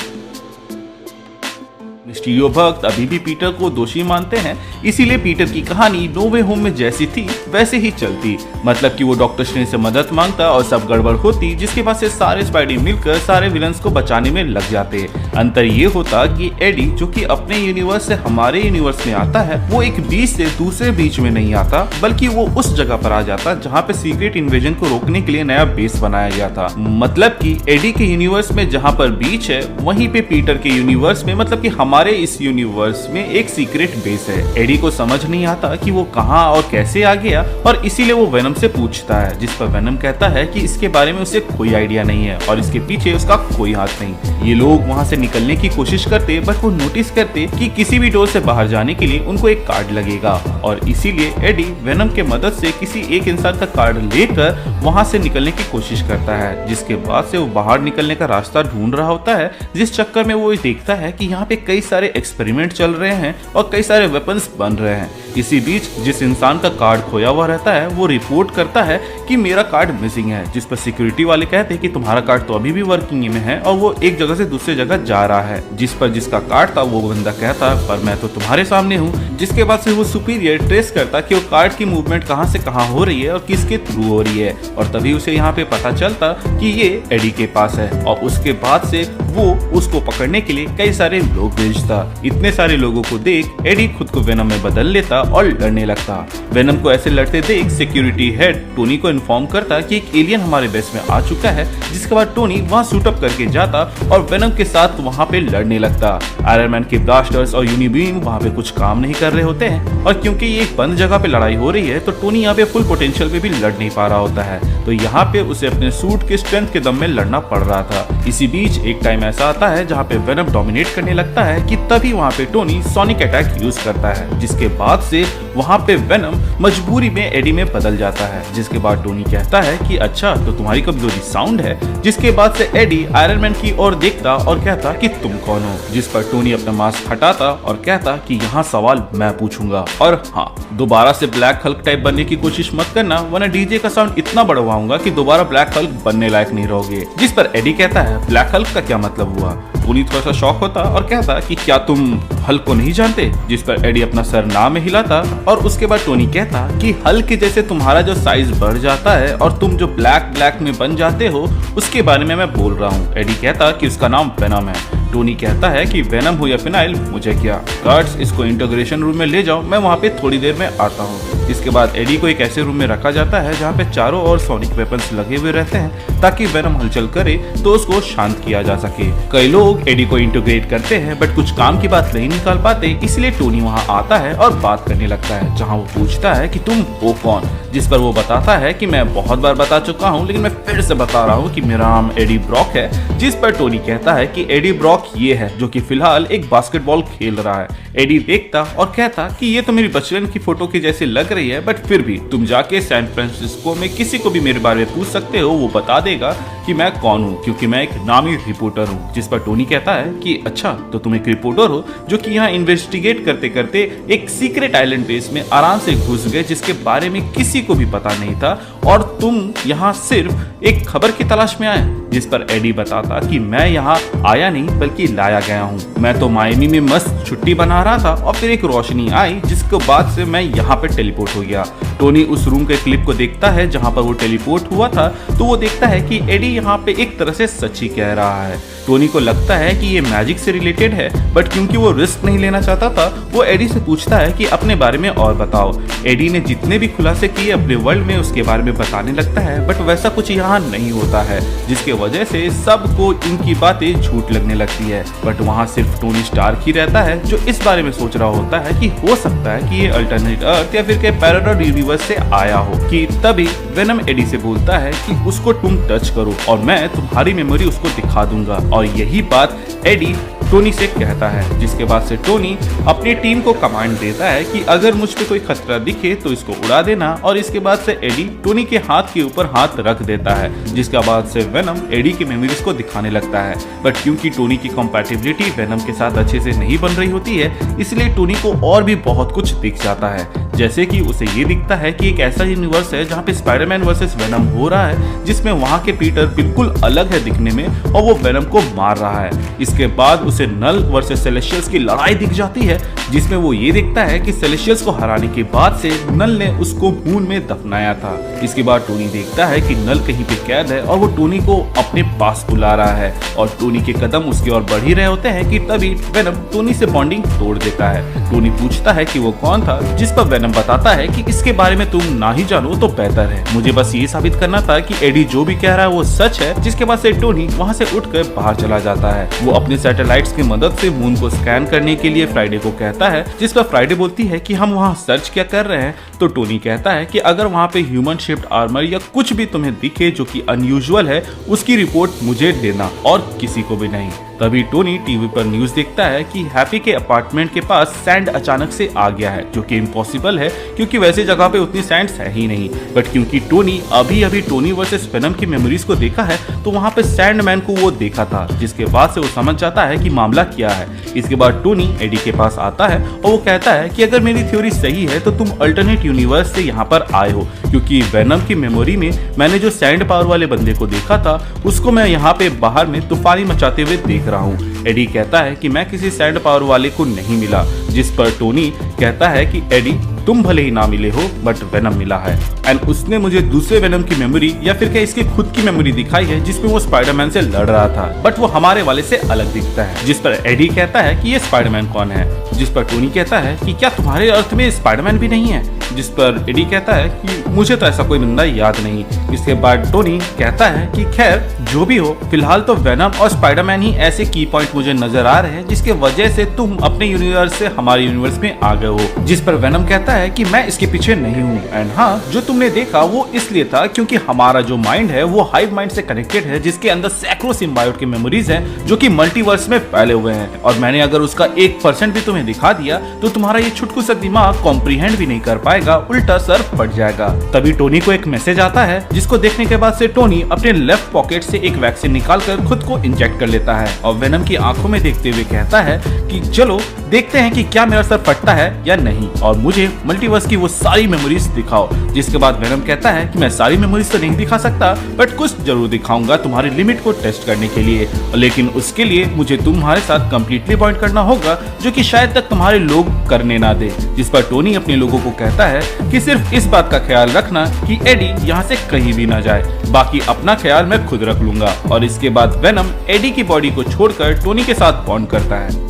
मिस्टीरियो भक्त अभी भी पीटर को दोषी मानते हैं, इसीलिए पीटर की कहानी नो वे होम में जैसी थी वैसे ही चलती। मतलब कि वो डॉक्टर स्ट्रेंज से मदद मांगता और सब गड़बड़ होती, जिसके बाद से सारे स्पाइडर मिलकर सारे विलन्स को बचाने में लग जाते। अंतर ये होता कि एडी जो कि अपने यूनिवर्स से हमारे यूनिवर्स में आता है, वो एक बीच से दूसरे बीच में नहीं आता, बल्कि वो उस जगह पर आ जाता जहाँ पे सीक्रेट इन्वेजन को रोकने के लिए नया बेस बनाया गया था। मतलब कि एडी के यूनिवर्स में जहाँ पर बीच है, वहीं पे पीटर के यूनिवर्स में, मतलब कि हमारे इस यूनिवर्स में एक सीक्रेट बेस है। एडी को समझ नहीं आता कि वो कहां और कैसे आ गया, और इसीलिए वो वेनम से पूछता है, जिस पर वेनम कहता है कि इसके बारे में उसे कोई आइडिया नहीं है और इसके पीछे उसका कोई हाथ नहीं। ये लोग वहां से निकलने की कोशिश करते, बट वो नोटिस करते कि किसी भी डोर से बाहर जाने के लिए उनको एक कार्ड लगेगा, और इसीलिए एडी वेनम के मदद से किसी एक इंसान का कार्ड लेकर वहां से निकलने की कोशिश करता है, जिसके बाद से वो बाहर निकलने का रास्ता ढूंढ रहा होता है, जिस चक्कर में वो देखता है कि यहाँ पे कई सारे एक्सपेरिमेंट चल रहे हैं और कई सारे वेपन्स बन रहे हैं। इसी बीच जिस इंसान का कार्ड खोया हुआ रहता है वो रिपोर्ट करता है कि मेरा कार्ड मिसिंग है, जिस पर सिक्योरिटी वाले कहते हैं कि तुम्हारा कार्ड तो अभी भी वर्किंग में है और वो एक जगह से दूसरी जगह जा रहा है। जिस पर जिसका कार्ड था वो बंदा कहता पर मैं तो तुम्हारे सामने हूँ। जिसके बाद से वो सुपीरियर ट्रेस करता कि वो कार्ड की मूवमेंट कहाँ से कहाँ हो रही है और किसके थ्रू हो रही है, और तभी उसे यहाँ पे पता चलता कि ये एडी के पास है, और उसके बाद से वो उसको पकड़ने के लिए कई सारे लोग भेजता। इतने सारे लोगों को देख एडी खुद को वेनम में बदल लेता और लड़ने लगता। वेनम को ऐसे लड़ते देख सिक्योरिटी हेड टोनी को इन्फॉर्म करता कि एक एलियन हमारे बेस में आ चुका है, जिसके बाद टोनी वहां सूटअप करके जाता और वेनम के साथ वहां पे लड़ने लगता। आयरन मैन के ब्लास्टर्स और यूनिबीम वहां पे कुछ काम नहीं कर रहे होते हैं, और क्योंकि ये एक बंद जगह पे लड़ाई हो रही है तो टोनी यहाँ पे फुल पोटेंशियल पे भी लड़ नहीं पा रहा होता है, तो यहाँ पे उसे अपने सूट के स्ट्रेंथ के दम में लड़ना पड़ रहा था। इसी बीच एक टाइम ऐसा आता है जहाँ पे वेनम डोमिनेट करने लगता है कि तभी वहाँ पे टोनी सोनिक अटैक यूज करता है, जिसके बाद से वहाँ पे वेनम मजबूरी में एडी में बदल जाता है। जिसके बाद टोनी कहता है कि अच्छा तो तुम्हारी कमजोरी साउंड है। जिसके बाद से एडी आयरन मैन की ओर देखता और कहता कि तुम कौन हो, जिस पर टोनी अपना मास्क हटाता और कहता कि यहाँ सवाल मैं पूछूंगा, और हाँ दोबारा से ब्लैक हल्क टाइप बनने की कोशिश मत करना, वरना डीजे का साउंड इतना बढ़वाऊंगा कि दोबारा ब्लैक हल्क बनने लायक नहीं रहोगे। जिस पर एडी कहता है ब्लैक हल्क का क्या मतलब हुआ। टोनी थोड़ा सा शॉक होता और कहता कि क्या तुम हल्क को नहीं जानते। जिस पर एडी अपना सर ना में हिलाता और उसके बाद टोनी कहता कि हल्क के जैसे तुम्हारा जो साइज बढ़ जाता है और तुम जो ब्लैक में बन जाते हो उसके बारे में मैं बोल रहा हूँ। एडी कहता कि उसका नाम वेनम है। टोनी कहता है कि वेनम हो या फिनाइल मुझे क्या, गार्ड्स इसको इंटीग्रेशन रूम में ले जाओ, मैं वहाँ पे थोड़ी देर में आता हूँ। इसके बाद एडी को एक ऐसे रूम में रखा जाता है जहाँ पे चारों ओर सोनिक वेपन्स लगे हुए रहते हैं ताकि वेनम हलचल करे तो उसको शांत किया जा सके। कई लोग एडी को इंटीग्रेट करते हैं बट कुछ काम की बात नहीं निकाल पाते, इसलिए टोनी वहाँ आता है और बात करने लगता है, जहाँ वो पूछता है कि तुम हो कौन। जिस पर वो बताता है कि मैं बहुत बार बता चुका हूँ लेकिन मैं फिर से बता रहा हूँ कि मेरा नाम एडी ब्रॉक है। जिस पर टोनी कहता है कि एडी ब्रॉक ये है जो कि फिलहाल एक बास्केटबॉल खेल रहा है। एडी देखता और कहता कि ये तो मेरी बचपन की फोटो की जैसे लग रही है, बट फिर भी तुम जाके सैन फ्रांसिस्को में किसी को भी मेरे बारे में पूछ सकते हो, वो बता देगा कि मैं कौन हूँ क्योंकि मैं एक नामी रिपोर्टर हूँ। जिस पर टोनी कहता है कि अच्छा तो तुम एक रिपोर्टर हो जो कि यहाँ इन्वेस्टिगेट करते करते एक सीक्रेट आइलैंड बेस में आराम से घुस गए जिसके बारे में किसी को भी पता नहीं था, और तुम यहाँ सिर्फ एक खबर की तलाश में आए। जिस पर एडी बताता कि मैं यहाँ आया नहीं बल्कि लाया गया हूँ, मैं तो मायमी में मस्त छुट्टी बना रहा था और फिर एक रोशनी आई जिसके बाद से मैं यहाँ पे टेलीपोर्ट हो गया। टोनी उस रूम के क्लिप को देखता है जहाँ पर वो टेलीपोर्ट हुआ था, तो वो देखता है कि एडी यहाँ पे एक तरह से सच ही कह रहा है। टोनी को लगता है कि ये मैजिक से रिलेटेड है, बट क्योंकि वो रिस्क नहीं लेना चाहता था वो एडी से पूछता है कि अपने बारे में और बताओ। एडी ने जितने भी खुलासे किए अपने वर्ल्ड में उसके बारे में बताने लगता है, बट वैसा कुछ यहाँ नहीं होता है, जिसके वजह से सबको इनकी बातें झूठ लगने लगती है। बट वहाँ सिर्फ टोनी स्टार्क ही रहता है जो इस बारे में सोच रहा होता है कि हो सकता है कि ये अल्टरनेट अर्थ या फिर के पैरेलल यूनिवर्स से आया हो। कि तभी वेनम एडी से बोलता है कि उसको तुम टच करो और मैं तुम्हारी मेमोरी उसको दिखा दूंगा, और यही बात एडी टोनी से कहता है। जिसके बाद से टोनी अपनी टीम को कमांड देता है कि अगर मुझ पे कोई खतरा दिखे तो इसको उड़ा देना, और इसके बाद से एडी टोनी के हाथ के ऊपर हाथ रख देता है। जिसके बाद से वेनम एडी की मेमोरीज को दिखाने लगता है, बट क्योंकि टोनी की कंपैटिबिलिटी वेनम के साथ अच्छे से नहीं बन रही होती है, इसलिए टोनी को और भी बहुत कुछ दिख जाता है। जैसे कि उसे ये दिखता है कि एक ऐसा यूनिवर्स है जहाँ पे स्पाइडरमैन वर्सेस वेनम हो रहा है, जिसमें वहाँ के पीटर बिल्कुल अलग है दिखने में और वो वेनम को मार रहा है। इसके बाद उसे नल वर्सेस सेलेस्टियल्स की लड़ाई दिख जाती है, जिसमें वो ये देखता है कि सेलेस्टियल्स को हराने के बाद से नल ने उसको मून में दफनाया था। इसके बाद टोनी देखता है कि नल कहीं पे कैद है और वो टोनी को अपने पास बुला रहा है, और टोनी के कदम उसकी ओर बढ़ ही रहे होते हैं कि तभी वेनम टोनी से बॉन्डिंग तोड़ देता है। टोनी पूछता है कि वो कौन था, जिस पर वेनम बताता है कि इसके बारे में तुम ना ही जानो तो बेहतर है, मुझे बस ये साबित करना था कि एडी जो भी कह रहा है वो सच है। जिसके बाद से टोनी वहाँ से उठकर बाहर चला जाता है। वो अपने सैटेलाइट्स की मदद से मून को स्कैन करने के लिए फ्राइडे को कहता है, जिस पर फ्राइडे बोलती है कि हम वहाँ सर्च क्या कर रहे हैं। तो टोनी कहता है कि अगर वहाँ पे ह्यूमन शिफ्ट आर्मर या कुछ भी तुम्हें दिखे जो कि अनयूजुअल है उसकी रिपोर्ट मुझे देना और किसी को भी नहीं। तभी टोनी टीवी पर न्यूज देखता है कि हैप्पी के अपार्टमेंट के पास सैंड अचानक से आ गया है, जो कि इम्पॉसिबल है क्योंकि वैसी जगह पे उतनी सैंड है ही नहीं। बट क्योंकि टोनी अभी टोनी वर्सेस वेनम की मेमोरीज को देखा है तो वहाँ पे सैंडमैन को वो देखा था, जिसके बाद से वो समझ जाता है कि मामला क्या है। इसके बाद टोनी एडी के पास आता है और वो कहता है कि अगर मेरी थ्योरी सही है तो तुम अल्टरनेट यूनिवर्स से यहाँ पर आए हो, क्योंकि वेनम की मेमोरी में मैंने जो सैंड पावर वाले बंदे को देखा था उसको मैं यहाँ पे बाहर में तूफानी मचाते हुए देख रहा हूँ। एडी कहता है कि मैं किसी सैंड पावर वाले को नहीं मिला, जिस पर टोनी कहता है कि एडी तुम भले ही ना मिले हो बट वेनम मिला है। एंड उसने मुझे दूसरे वेनम की मेमोरी या फिर क्या इसकी खुद की मेमोरी दिखाई है जिसमें वो स्पाइडरमैन से लड़ रहा था, बट वो हमारे वाले से अलग दिखता है। जिस पर एडी कहता है कि ये स्पाइडरमैन कौन है, जिस पर टोनी कहता है कि क्या तुम्हारे अर्थ में स्पाइडरमैन भी नहीं है, जिस पर एडी कहता है कि मुझे तो ऐसा कोई बंदा याद नहीं। इसके बाद टोनी कहता है कि खैर जो भी हो, फिलहाल तो वेनम और स्पाइडरमैन ही ऐसे की पॉइंट मुझे नजर आ रहे हैं जिसके वजह से तुम अपने यूनिवर्स से हमारे यूनिवर्स में आ गए हो। जिस पर वेनम कहता है कि मैं इसके पीछे नहीं हूँ, एंड हाँ, जो तुमने देखा वो इसलिए था क्योंकि हमारा जो माइंड है वो हाइव माइंड से कनेक्टेड है, जिसके अंदर सैकड़ों सिम्बायोट की मेमोरीज हैं जो कि मल्टीवर्स में फैले हुए हैं, और मैंने अगर उसका 1% भी तुम्हें दिखा दिया तो तुम्हारा ये छुटकू सा दिमाग कॉम्प्रीहेंड भी नहीं कर पाएगा, उल्टा सर फट जाएगा। तभी टोनी को एक मैसेज आता है जिसको देखने के बाद से टोनी अपने लेफ्ट पॉकेट से एक वैक्सीन निकालकर खुद को इंजेक्ट कर लेता है और वेनम की आंखों में देखते हुए कहता है कि चलो देखते हैं कि क्या मेरा सर फटता है या नहीं, और मुझे मल्टीवर्स की वो सारी मेमोरीज दिखाओ। जिसके बाद वेनम कहता है कि मैं सारी मेमोरीज तो नहीं दिखा सकता बट कुछ जरूर दिखाऊंगा तुम्हारी लिमिट को टेस्ट करने के लिए, लेकिन उसके लिए मुझे तुम्हारे साथ कंप्लीटली पॉइंट करना होगा जो कि शायद तक तुम्हारे लोग करने ना दे। जिस पर टोनी अपने लोगों को कहता है कि सिर्फ इस बात का ख्याल रखना कि एडी यहाँ से कहीं भी ना जाए, बाकी अपना ख्याल मैं खुद रख लूंगा। और इसके बाद वेनम एडी की बॉडी को छोड़कर टोनी के साथ बॉन्ड करता है।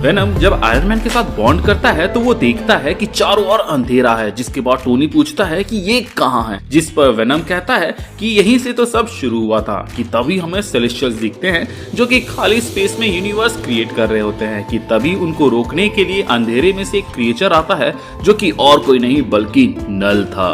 वेनम जब आयरन मैन के साथ बॉन्ड करता है तो वो देखता है कि चारों ओर अंधेरा है, जिसके बाद टोनी पूछता है कि ये कहाँ है, जिस पर वेनम कहता है कि यहीं से तो सब शुरू हुआ था। कि तभी हमें सेलेस्टियल्स दिखते हैं जो कि खाली स्पेस में यूनिवर्स क्रिएट कर रहे होते हैं। कि तभी उनको रोकने के लिए अंधेरे में से एक क्रिएचर आता है जो कि और कोई नहीं बल्कि नल था।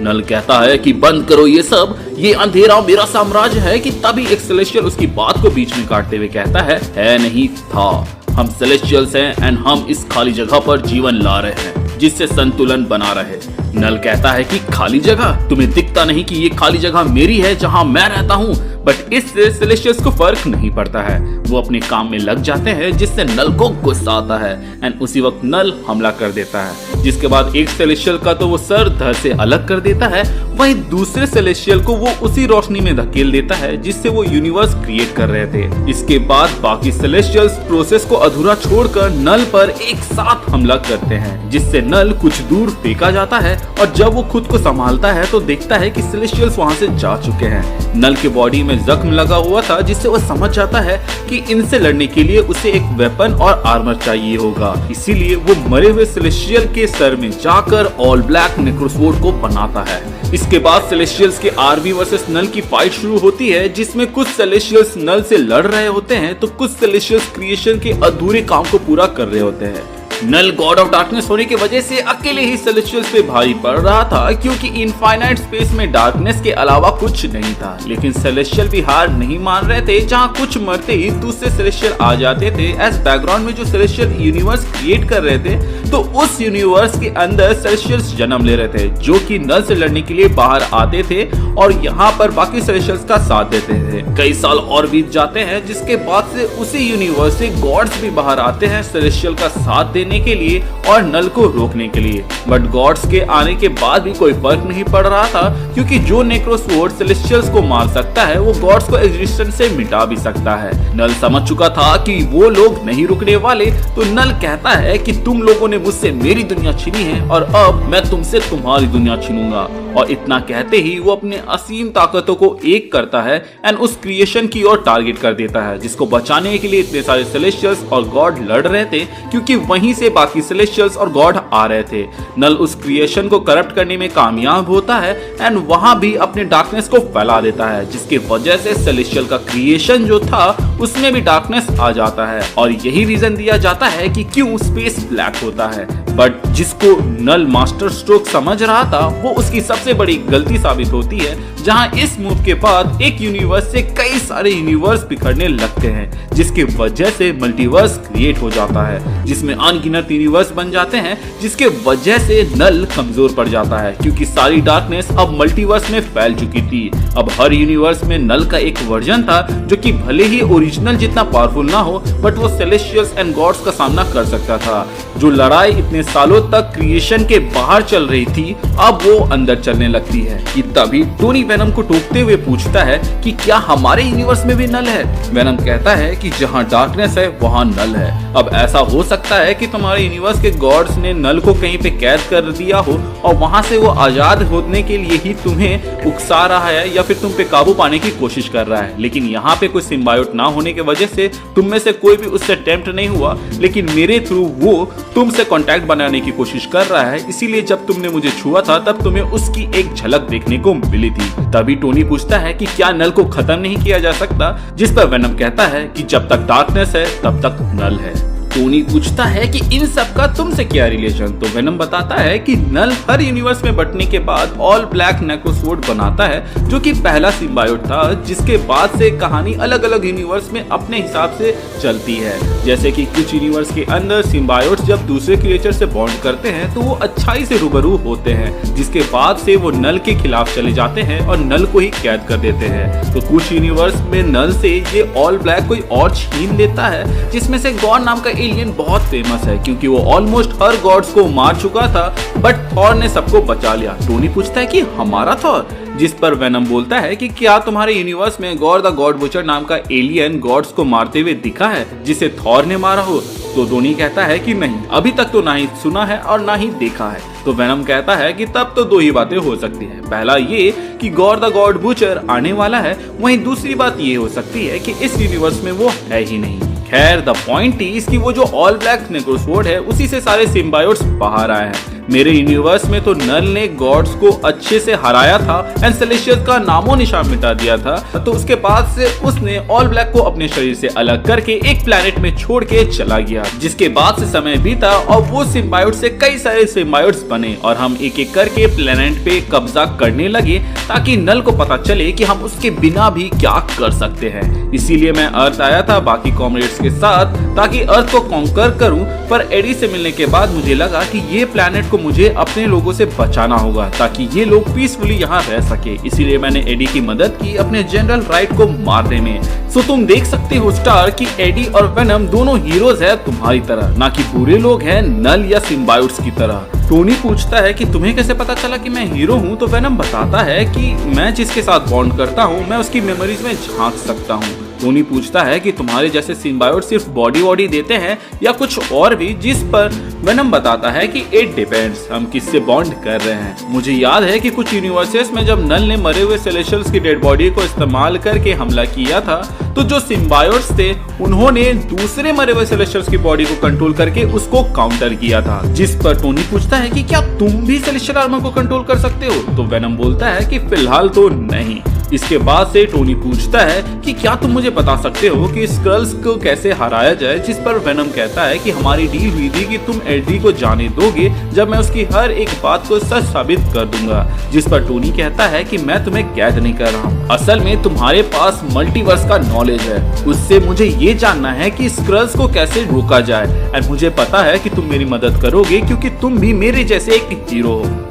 नल कहता है कि बंद करो ये सब, ये अंधेरा मेरा साम्राज्य है। कि तभी एक सेलेस्टियल उसकी बात को बीच में काटते हुए कहता है नहीं था, हम सेलेस्टियल्स हैं एंड हम इस खाली जगह पर जीवन ला रहे हैं जिससे संतुलन बना रहे। नल कहता है कि खाली जगह, तुम्हें दिखता नहीं कि ये खाली जगह मेरी है जहां मैं रहता हूँ, बट इससे सेलेस्टियल्स को फर्क नहीं पड़ता है। वो अपने काम में लग जाते हैं जिससे नल को गुस्सा आता है एंड उसी वक्त नल हमला कर देता है। जिसके बाद एक सेलेस्टियल का तो वो सर धड़ से अलग कर देता है, वहीं दूसरे सेलेस्टियल को वो उसी रोशनी में धकेल देता है जिससे वो यूनिवर्स क्रिएट कर रहे थे। इसके बाद बाकी सेलेस्टियल्स प्रोसेस को अधूरा छोड़कर नल पर एक साथ हमला करते हैं, जिससे नल कुछ दूर फेंका जाता है और जब वो खुद को संभालता है तो देखता है कि सेलेस्टियल्स वहां से जा चुके हैं। नल के बॉडी में जख्म लगा हुआ था जिससे वो समझ जाता है कि इनसे लड़ने के लिए उसे एक वेपन और आर्मर चाहिए होगा। इसीलिए वो मरे हुए सेलेस्टियल के सर में जाकर ऑल ब्लैक नेक्रोसवॉर्ड को बनाता है। इसके बाद सेलेस्टियल्स के आर्मी वर्सेस नल की फाइट शुरू होती है जिसमें कुछ सेलेस्टियल्स नल से लड़ रहे होते हैं तो कुछ सेलेस्टियल्स क्रिएशन के अधूरे काम को पूरा कर रहे होते हैं। नल गॉड ऑफ डार्कनेस होने की वजह से अकेले ही सेलेस्टियल्स पे भारी पड़ रहा था क्योंकि इनफाइनाइट स्पेस में डार्कनेस के अलावा कुछ नहीं था। लेकिन सेलेस्टियल भी हार नहीं मान रहे थे, जहां कुछ मरते ही दूसरे सेलेस्टियल आ जाते थे। एज बैकग्राउंड में जो सेलेस्टियल यूनिवर्स क्रिएट कर रहे थे तो उस यूनिवर्स के अंदर सेलेस्टियल्स जन्म ले रहे थे जो कि नल से लड़ने के लिए बाहर आते थे और यहाँ पर बाकी सेलेस्टियल्स का साथ देते थे। कई साल और बीत जाते हैं जिसके बाद से उसी यूनिवर्स से गॉड्स भी बाहर आते हैं सेलेस्टियल का साथ देने के लिए और नल को रोकने के लिए। बट गॉड्स के आने के बाद भी कोई फर्क नहीं पड़ रहा था क्योंकि जो नेक्रोसवॉर्ड सेलेस्टियल्स को मार सकता है वो गॉड्स को एग्जिस्टेंस से मिटा भी सकता है। नल समझ चुका था कि वो लोग नहीं रुकने वाले, तो नल कहता है कि तुम लोगों ने मुझसे मेरी दुनिया छीनी है और अब मैं तुमसे तुम्हारी दुनिया छीनूंगा। और इतना कहते ही वो अपने असीम ताकतों को एक करता है एंड उस क्रिएशन की ओर टारगेट कर देता है जिसको बचाने के लिए इतने सारे सेलेस्टियल्स और गॉड लड़ रहे थे क्योंकि वहीं से बाकी सेलेस्टियल्स और गॉड आ रहे थे। नल उस क्रिएशन को करप्ट करने में कामयाब होता है एंड वहां भी अपने डार्कनेस को फैला देता है जिसकी वजह से सेलेस्टियल का क्रिएशन जो था उसमें भी डार्कनेस आ जाता है। और यही रीजन दिया जाता है कि क्यों स्पेस ब्लैक होता है। बट जिसको नल मास्टर स्ट्रोक समझ रहा था वो उसकी सबसे बड़ी गलती साबित होती है, जहां इस मूव के बाद एक यूनिवर्स से कई सारे यूनिवर्स बिखरने लगते हैं जिसके वजह से मल्टीवर्स क्रिएट हो जाता है जिसमें अनगिनत यूनिवर्स बन जाते हैं जिसके वजह से नल कमजोर पड़ जाता है क्योंकि सारी डार्कनेस अब मल्टीवर्स में फैल चुकी थी। अब हर यूनिवर्स में नल का एक वर्जन था जो कि भले ही ओरिजिनल जितना पावरफुल ना हो बट वो सेलेस्टियल्स एंड गॉड्स का सामना कर सकता था। जो लड़ाई इतने इतने सालों तक क्रिएशन के बाहर चल रही थी अब वो अंदर चलने लगती है। कि तभी टोनी वेनम को टोकते हुए पूछता है कि क्या हमारे यूनिवर्स में भी नल है। वेनम कहता है कि जहाँ डार्कनेस है वहाँ नल है। अब ऐसा हो सकता है कि तुम्हारे यूनिवर्स के गॉड्स ने नल को कहीं पे कैद कर दिया हो और वहां से वो आजाद होने के लिए ही तुम्हें उकसा रहा है या फिर तुम पे काबू पाने की कोशिश कर रहा है। लेकिन यहाँ पे कोई सिम्बायोट ना होने की वजह से तुम में से कोई भी उससे टेम्प्ट नहीं हुआ, लेकिन मेरे थ्रू वो तुमसे कांटेक्ट बनाने की कोशिश कर रहा है। इसीलिए जब तुमने मुझे छुआ था तब तुम्हें उसकी एक झलक देखने को मिली थी। तभी टोनी पूछता है कि क्या नल को खत्म नहीं किया जा सकता, जिस पर वेनम कहता है कि जब तक डार्कनेस है तब तक नल है। टोनी पूछता है कि इन सब का तुमसे क्या रिलेशन, तो वेनम बताता है कि नल हर यूनिवर्स में बंटने के बाद ऑल ब्लैक नेक्रोसोर्ड बनाता है, जो कि पहला सिम्बायोट था, जिसके बाद से कहानी अलग अलग यूनिवर्स में अपने हिसाब से चलती है। जैसे कि कुछ यूनिवर्स के अंदर सिम्बायोट्स जब दूसरे क्रिएचर से बॉन्ड करते हैं तो वो अच्छाई से रूबरू होते हैं, जिसके बाद से वो नल के खिलाफ चले जाते हैं और नल को ही कैद कर देते हैं। तो कुछ यूनिवर्स में नल से ये ऑल ब्लैक कोई और छीन लेता है, जिसमें से गॉड नाम का एलियन बहुत फेमस है क्योंकि वो ऑलमोस्ट हर गॉड्स को मार चुका था, बट थॉर ने सबको बचा लिया। टोनी पूछता है कि हमारा थॉर, जिस पर वेनम बोलता है कि क्या तुम्हारे यूनिवर्स में गॉड द गॉड बुचर नाम का एलियन गॉड्स को मारते हुए दिखा है जिसे थॉर ने मारा हो। तो टोनी कहता है कि नहीं, अभी तक तो ना ही सुना है और ना ही देखा है। तो वेनम कहता है कि तब तो दो ही बातें हो सकती है, पहला ये कि गॉड द गॉड बुचर आने वाला है, वहीं दूसरी बात ये हो सकती है कि इस यूनिवर्स में वो है ही नहीं। खैर द पॉइंट इज कि वो जो ऑल ब्लैक नेक्रोसोर्ड है उसी से सारे सिम्बायोट्स बाहर आए हैं। मेरे यूनिवर्स में तो नल ने गॉड्स को अच्छे से हराया था एंड सेलेस्टियल्स का नामो निशान मिटा दिया था, तो उसके बाद से उसने ऑल ब्लैक को अपने शरीर से अलग करके एक प्लेनेट में छोड़ के चला गया, जिसके बाद से समय बीता और वो सिम्बायोट से कई सारे सिम्बायोट्स बने और हम एक एक करके प्लेनेट पे कब्जा करने लगे ताकि नल को पता चले कि हम उसके बिना भी क्या कर सकते हैं। इसीलिए मैं अर्थ आया था बाकी कॉमरेड्स के साथ ताकि अर्थ को कॉन्कर करूं, पर एडी से मिलने के बाद मुझे लगा कि ये प्लेनेट को मुझे अपने लोगों से बचाना होगा ताकि ये लोग पीसफुली यहाँ रह सके। इसीलिए मैंने एडी की मदद की अपने जनरल राइट को मारने में। सो तुम देख सकते हो स्टार कि एडी और वेनम दोनों हीरोज है तुम्हारी तरह, ना कि बुरे लोग हैं नल या सिम्बायोट्स की तरह। टोनी पूछता है कि तुम्हें कैसे पता चला कि मैं हीरो हूँ, तो वेनम बताता है कि मैं जिसके साथ बॉन्ड करता हूँ मैं उसकी मेमोरीज में झांक सकता हूँ। टोनी पूछता है कि तुम्हारे जैसे सिम्बायोट सिर्फ बॉडी वॉडी देते हैं या कुछ और भी, जिस पर वेनम बताता है कि इट डिपेंड्स, हम किससे बॉन्ड कर रहे हैं। मुझे याद है कि कुछ यूनिवर्सेस में जब नल ने मरे हुए सेलेस्टियल्स की डेड बॉडी को इस्तेमाल करके हमला किया था, तो जो सिम्बायोट्स थे उन्होंने दूसरे मरे हुए सेलेस्टियल्स की बॉडी को कंट्रोल करके उसको काउंटर किया था। जिस पर टोनी पूछता है कि क्या तुम भी सेलेस्टियल आर्मर को कंट्रोल कर सकते हो, तो वेनम बोलता है कि फिलहाल तो नहीं। इसके बाद से टोनी पूछता है कि क्या तुम मुझे बता सकते हो कि स्क्रल्स को कैसे हराया जाए, जिस पर वेनम कहता है कि हमारी डील हुई थी कि तुम एडी को जाने दोगे जब मैं उसकी हर एक बात को सच साबित कर दूंगा। जिस पर टोनी कहता है कि मैं तुम्हें कैद नहीं कर रहा हूँ, असल में तुम्हारे पास मल्टीवर्स का नॉलेज है, उससे मुझे ये जानना है कि स्क्रल्स को कैसे रोका जाए और मुझे पता है कि तुम मेरी मदद करोगे क्योंकि तुम भी मेरे जैसे एक हीरो हो।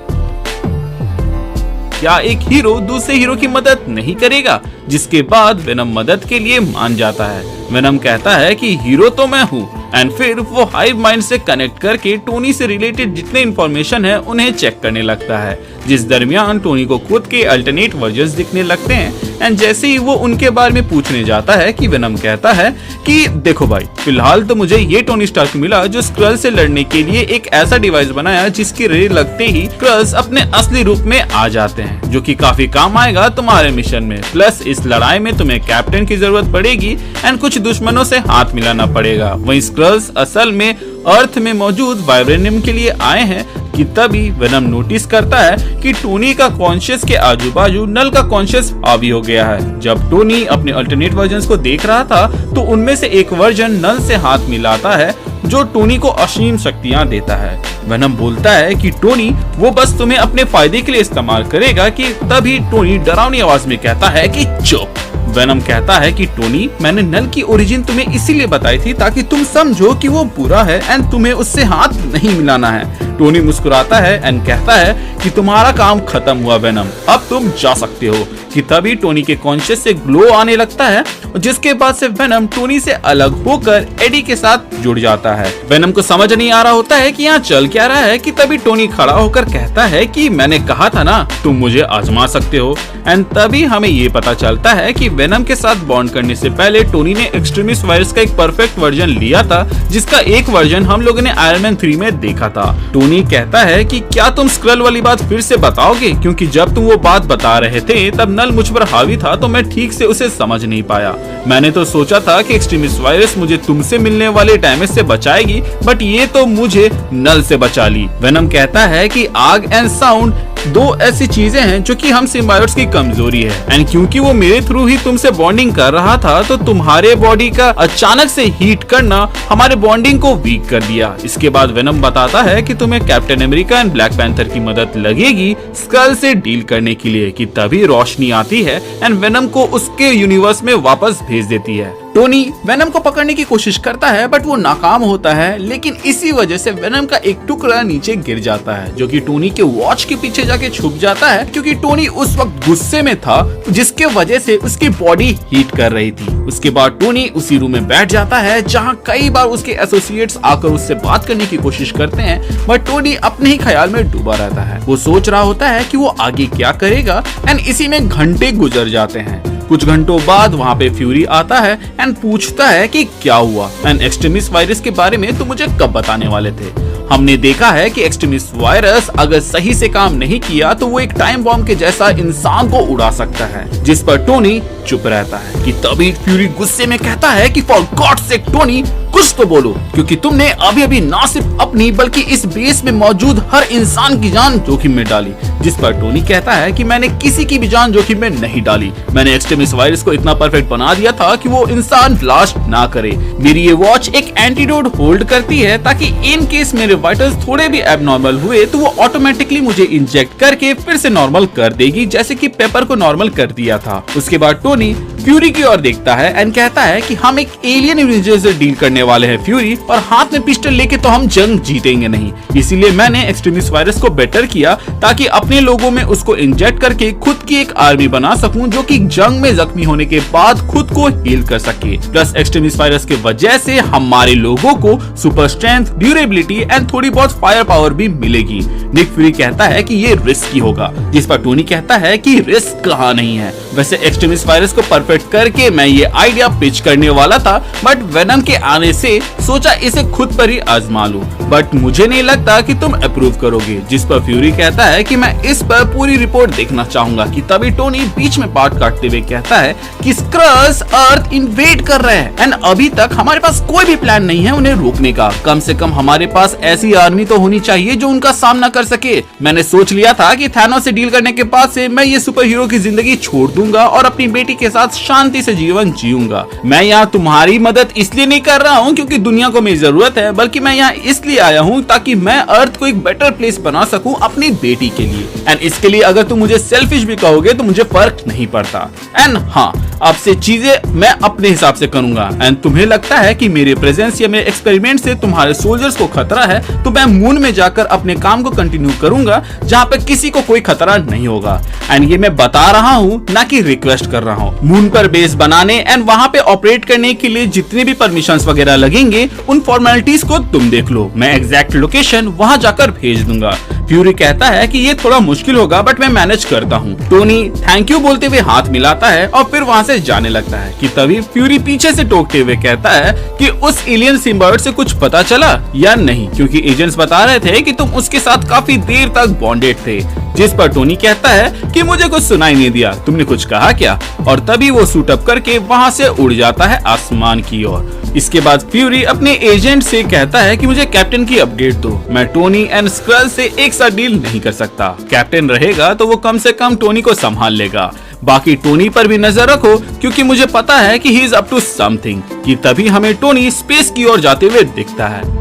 क्या एक हीरो दूसरे हीरो की मदद नहीं करेगा? जिसके बाद वेनम मदद के लिए मान जाता है। वेनम कहता है कि हीरो तो मैं हूँ एंड फिर वो हाइव माइंड से कनेक्ट करके टोनी से रिलेटेड जितने इंफॉर्मेशन है उन्हें चेक करने लगता है, जिस दरमियान टोनी को खुद के अल्टरनेट वर्जन्स दिखने लगते हैं। एंड जैसे ही वो उनके बारे में पूछने जाता है कि वेनम कहता है कि देखो भाई, फिलहाल तो मुझे ये टोनी स्टार्क मिला जो स्क्रल से लड़ने के लिए एक ऐसा डिवाइस बनाया जिसकी रे लगते ही स्क्रल्स अपने असली रूप में आ जाते हैं, जो कि काफी काम आएगा तुम्हारे मिशन में। प्लस इस लड़ाई में तुम्हें कैप्टन की जरूरत पड़ेगी एंड कुछ दुश्मनों से हाथ मिलाना पड़ेगा। वहीं स्क्रल्स असल में अर्थ में मौजूद वाइब्रेनियम के लिए आए हैं कि तभी वेनम नोटिस करता है कि टोनी का कॉन्शियस के आजू बाजू नल का कॉन्शियस हावी हो गया है। जब टोनी अपने अल्टरनेट वर्जन्स को देख रहा था तो उनमें से एक वर्जन नल से हाथ मिलाता है जो टोनी को असीम शक्तियां देता है। वेनम बोलता है कि टोनी वो बस तुम्हें अपने फायदे के लिए इस्तेमाल करेगा, कि तभी टोनी डरावनी आवाज में कहता है कि चुप। वेनम कहता है कि टोनी, मैंने नल की ओरिजिन तुम्हें इसीलिए बताई थी ताकि तुम समझो कि वो बुरा है एंड तुम्हें उससे हाथ नहीं मिलाना है। टोनी मुस्कुराता है एंड कहता है कि तुम्हारा काम खत्म हुआ वेनम, अब तुम जा सकते हो। कि तभी टोनी के कॉन्शियस से ग्लो आने लगता है, जिसके बाद से वेनम टोनी से अलग होकर एडी के साथ जुड़ जाता है। वेनम को समझ नहीं आ रहा होता है कि यहाँ चल क्या रहा है कि तभी टोनी खड़ा होकर कहता है कि मैंने कहा था ना तुम मुझे आजमा सकते हो। एंड तभी हमें ये पता चलता है कि वेनम के साथ बॉन्ड करने से पहले टोनी ने एक्सट्रीमिस्ट वायरस का एक परफेक्ट वर्जन लिया था, जिसका एक वर्जन हम लोगों ने आयरन मैन 3 में देखा था। टोनी कहता है कि क्या तुम स्क्रल वाली बात फिर से बताओगे, क्योंकि जब तुम वो बात बता रहे थे तब नल मुझ पर हावी था तो मैं ठीक से उसे समझ नहीं पाया। मैंने तो सोचा था कि एक्सट्रीमिस्ट वायरस मुझे तुमसे मिलने वाले डैमेज से बचाएगी, बट ये तो मुझे नल से बचा ली। वेनम कहता है कि आग एंड साउंड दो ऐसी चीजें हैं जो कि हम सिम्बायोट्स की कमजोरी है, एंड क्योंकि वो मेरे थ्रू ही तुमसे बॉन्डिंग कर रहा था तो तुम्हारे बॉडी का अचानक से हीट करना हमारे बॉन्डिंग को वीक कर दिया। इसके बाद वेनम बताता है कि तुम्हें captain America and black panther की मदद लगेगी स्कल से डील करने के लिए, कि तभी रोशनी आती है एंड वेनम को उसके यूनिवर्स में वापस भेज देती है। टोनी वेनम को पकड़ने की कोशिश करता है बट वो नाकाम होता है, लेकिन इसी वजह से वेनम का एक टुकड़ा नीचे गिर जाता है जो कि टोनी के वॉच के पीछे जाके छुप जाता है, क्योंकि टोनी उस वक्त गुस्से में था जिसके वजह से उसकी बॉडी हीट कर रही थी। उसके बाद टोनी उसी रूम में बैठ जाता है जहाँ कई बार उसके एसोसिएट्स आकर उससे बात करने की कोशिश करते हैं, बट टोनी अपने ही ख्याल में डूबा रहता है। वो सोच रहा होता है कि वो आगे क्या करेगा एंड इसी में घंटे गुजर जाते हैं। कुछ घंटों बाद वहाँ पे फ्यूरी आता है एंड पूछता है कि क्या हुआ एंड एक्सट्रीमिस्ट वायरस के बारे में तुम मुझे कब बताने वाले थे। हमने देखा है कि एक्सट्रीमिस्ट वायरस अगर सही से काम नहीं किया तो वो एक टाइम बॉम्ब के जैसा इंसान को उड़ा सकता है, जिस पर टोनी चुप रहता है। कि तभी फ्यूरी गुस्से में कहता है कि फॉर गॉड सेक टोनी कुछ तो बोलो, क्योंकि तुमने अभी अभी ना सिर्फ अपनी बल्कि इस बेस में मौजूद हर इंसान की जान जोखिम में डाली। जिस पर टोनी कहता है कि मैंने किसी की भी जान जोखिम में नहीं डाली, मैंने एक्सट्रीमिस्ट वायरस को इतना परफेक्ट बना दिया था कि वो इंसान ब्लास्ट ना करे। मेरी ये वॉच एक एंटीडोट होल्ड करती है ताकि इन केस मेरे वाइटल्स थोड़े भी एबनॉर्मल हुए तो वो ऑटोमेटिकली मुझे इंजेक्ट करके फिर से नॉर्मल कर देगी, जैसे कि पेपर को नॉर्मल कर दिया था। उसके बाद टोनी फ्यूरी की ओर देखता है एंड कहता है कि हम एक एलियन इंटेलिजेंस से डील करने वाले हैं फ्यूरी, और हाथ में पिस्टल लेके तो हम जंग जीतेंगे नहीं। इसीलिए मैंने एक्सट्रीमिस्ट वायरस को बेटर किया ताकि अपने लोगों में उसको इंजेक्ट करके खुद की एक आर्मी बना सकूं जो कि जंग में जख्मी होने के बाद खुद को हील कर सके। प्लस एक्सट्रीमिस्ट वायरस के वजह से हमारे लोगों को सुपर स्ट्रेंथ, ड्यूरेबिलिटी एंड थोड़ी बहुत फायर पावर भी मिलेगी। निक फ्यूरी कहता है कि ये रिस्की होगा, जिस पर टोनी कहता है कि रिस्क कहाँ नहीं है। वैसे एक्सट्रीमिस्ट वायरस को परफेक्ट करके मैं ये आइडिया पिच करने वाला था, बट वेनम के आने से सोचा इसे खुद पर ही आजमा लूं, बट मुझे नहीं लगता कि तुम अप्रूव करोगे। जिस पर फ्यूरी कहता है कि मैं इस पर पूरी रिपोर्ट देखना चाहूंगा। कि तभी टोनी बीच में बात काटते हुए कहता है कि स्क्रल्स अर्थ इन्वेड कर रहे हैं एंड अभी तक हमारे पास कोई भी प्लान नहीं है उन्हें रोकने का। कम से कम हमारे पास ऐसी आर्मी तो होनी चाहिए जो उनका सामना कर सके। मैंने सोच लिया था कि थानोस से डील करने के बाद से मैं ये सुपर हीरो की जिंदगी छोड़ दूंगा और अपनी बेटी के साथ शांति से जीवन जीऊंगा। मैं यहाँ तुम्हारी मदद इसलिए नहीं कर रहा हूँ क्योंकि दुनिया को मेरी जरूरत है, बल्कि मैं यहाँ इसलिए आया हूँ ताकि मैं अर्थ को एक बेटर प्लेस बना सकूं अपनी बेटी के लिए। एंड इसके लिए अगर तुम मुझे सेल्फिश भी कहोगे तो मुझे फर्क नहीं पड़ता। एंड हाँ, अब से चीजें मैं अपने हिसाब से करूंगा। एंड तुम्हें लगता है कि मेरे प्रेजेंस या मेरे एक्सपेरिमेंट से तुम्हारे सोल्जर्स को खतरा है तो मैं मून में जाकर अपने काम को कंटिन्यू करूंगा जहाँ पे किसी को कोई खतरा नहीं होगा। एंड ये मैं बता रहा हूँ ना कि रिक्वेस्ट कर रहा हूँ। मून पर बेस बनाने एंड वहाँ पे ऑपरेट करने के लिए जितने भी परमिशंस वगैरह लगेंगे उन फॉर्मेलिटीज को तुम देख लो, मैं एग्जैक्ट लोकेशन वहाँ जाकर भेज दूंगा। फ्यूरी कहता है कि ये थोड़ा मुश्किल होगा बट मैं मैनेज करता हूँ। टोनी थैंक यू बोलते हुए हाथ मिलाता है और फिर वहाँ से जाने लगता है। कि तभी फ्यूरी पीछे से टोकते हुए कहता है कि उस एलियन सिम्बायोट से कुछ पता चला या नहीं, क्योंकि एजेंट्स बता रहे थे कि तुम उसके साथ काफी देर तक बॉन्डेड थे। जिस पर टोनी कहता है कि मुझे कुछ सुनाई नहीं दिया, तुमने कुछ कहा क्या? और तभी वो सूट अप करके वहाँ से उड़ जाता है आसमान की ओर। इसके बाद फ्यूरी अपने एजेंट से कहता है कि मुझे कैप्टन की अपडेट दो, मैं टोनी एंड स्क्रल से एक साथ डील नहीं कर सकता। कैप्टन रहेगा तो वो कम से कम टोनी को संभाल लेगा, बाकी टोनी पर भी नजर रखो क्योंकि मुझे पता है कि he is up to something. कि तभी हमें टोनी स्पेस की ओर जाते हुए दिखता है।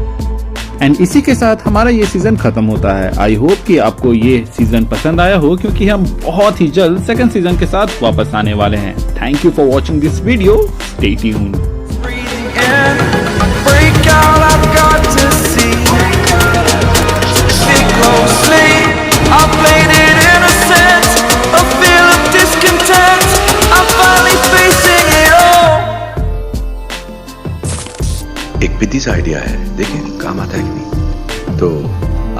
एंड इसी के साथ हमारा ये सीजन खत्म होता है। आई होप कि आपको ये सीजन पसंद आया हो, क्योंकि हम बहुत ही जल्द सेकंड सीजन के साथ वापस आने वाले हैं। Thank you for watching this video, stay tuned. I played it innocent, a feel of discontent. एक विधि सा आइडिया है, देखें काम आता है कि नहीं। तो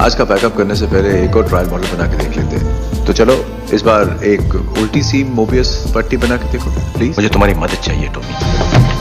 आज का पैकअप करने से पहले एक और ट्रायल मॉडल बना के देख लेते हैं। तो चलो इस बार एक उल्टी सी मोबियस पट्टी बना के देखो प्लीज। मुझे तुम्हारी मदद चाहिए टॉमी।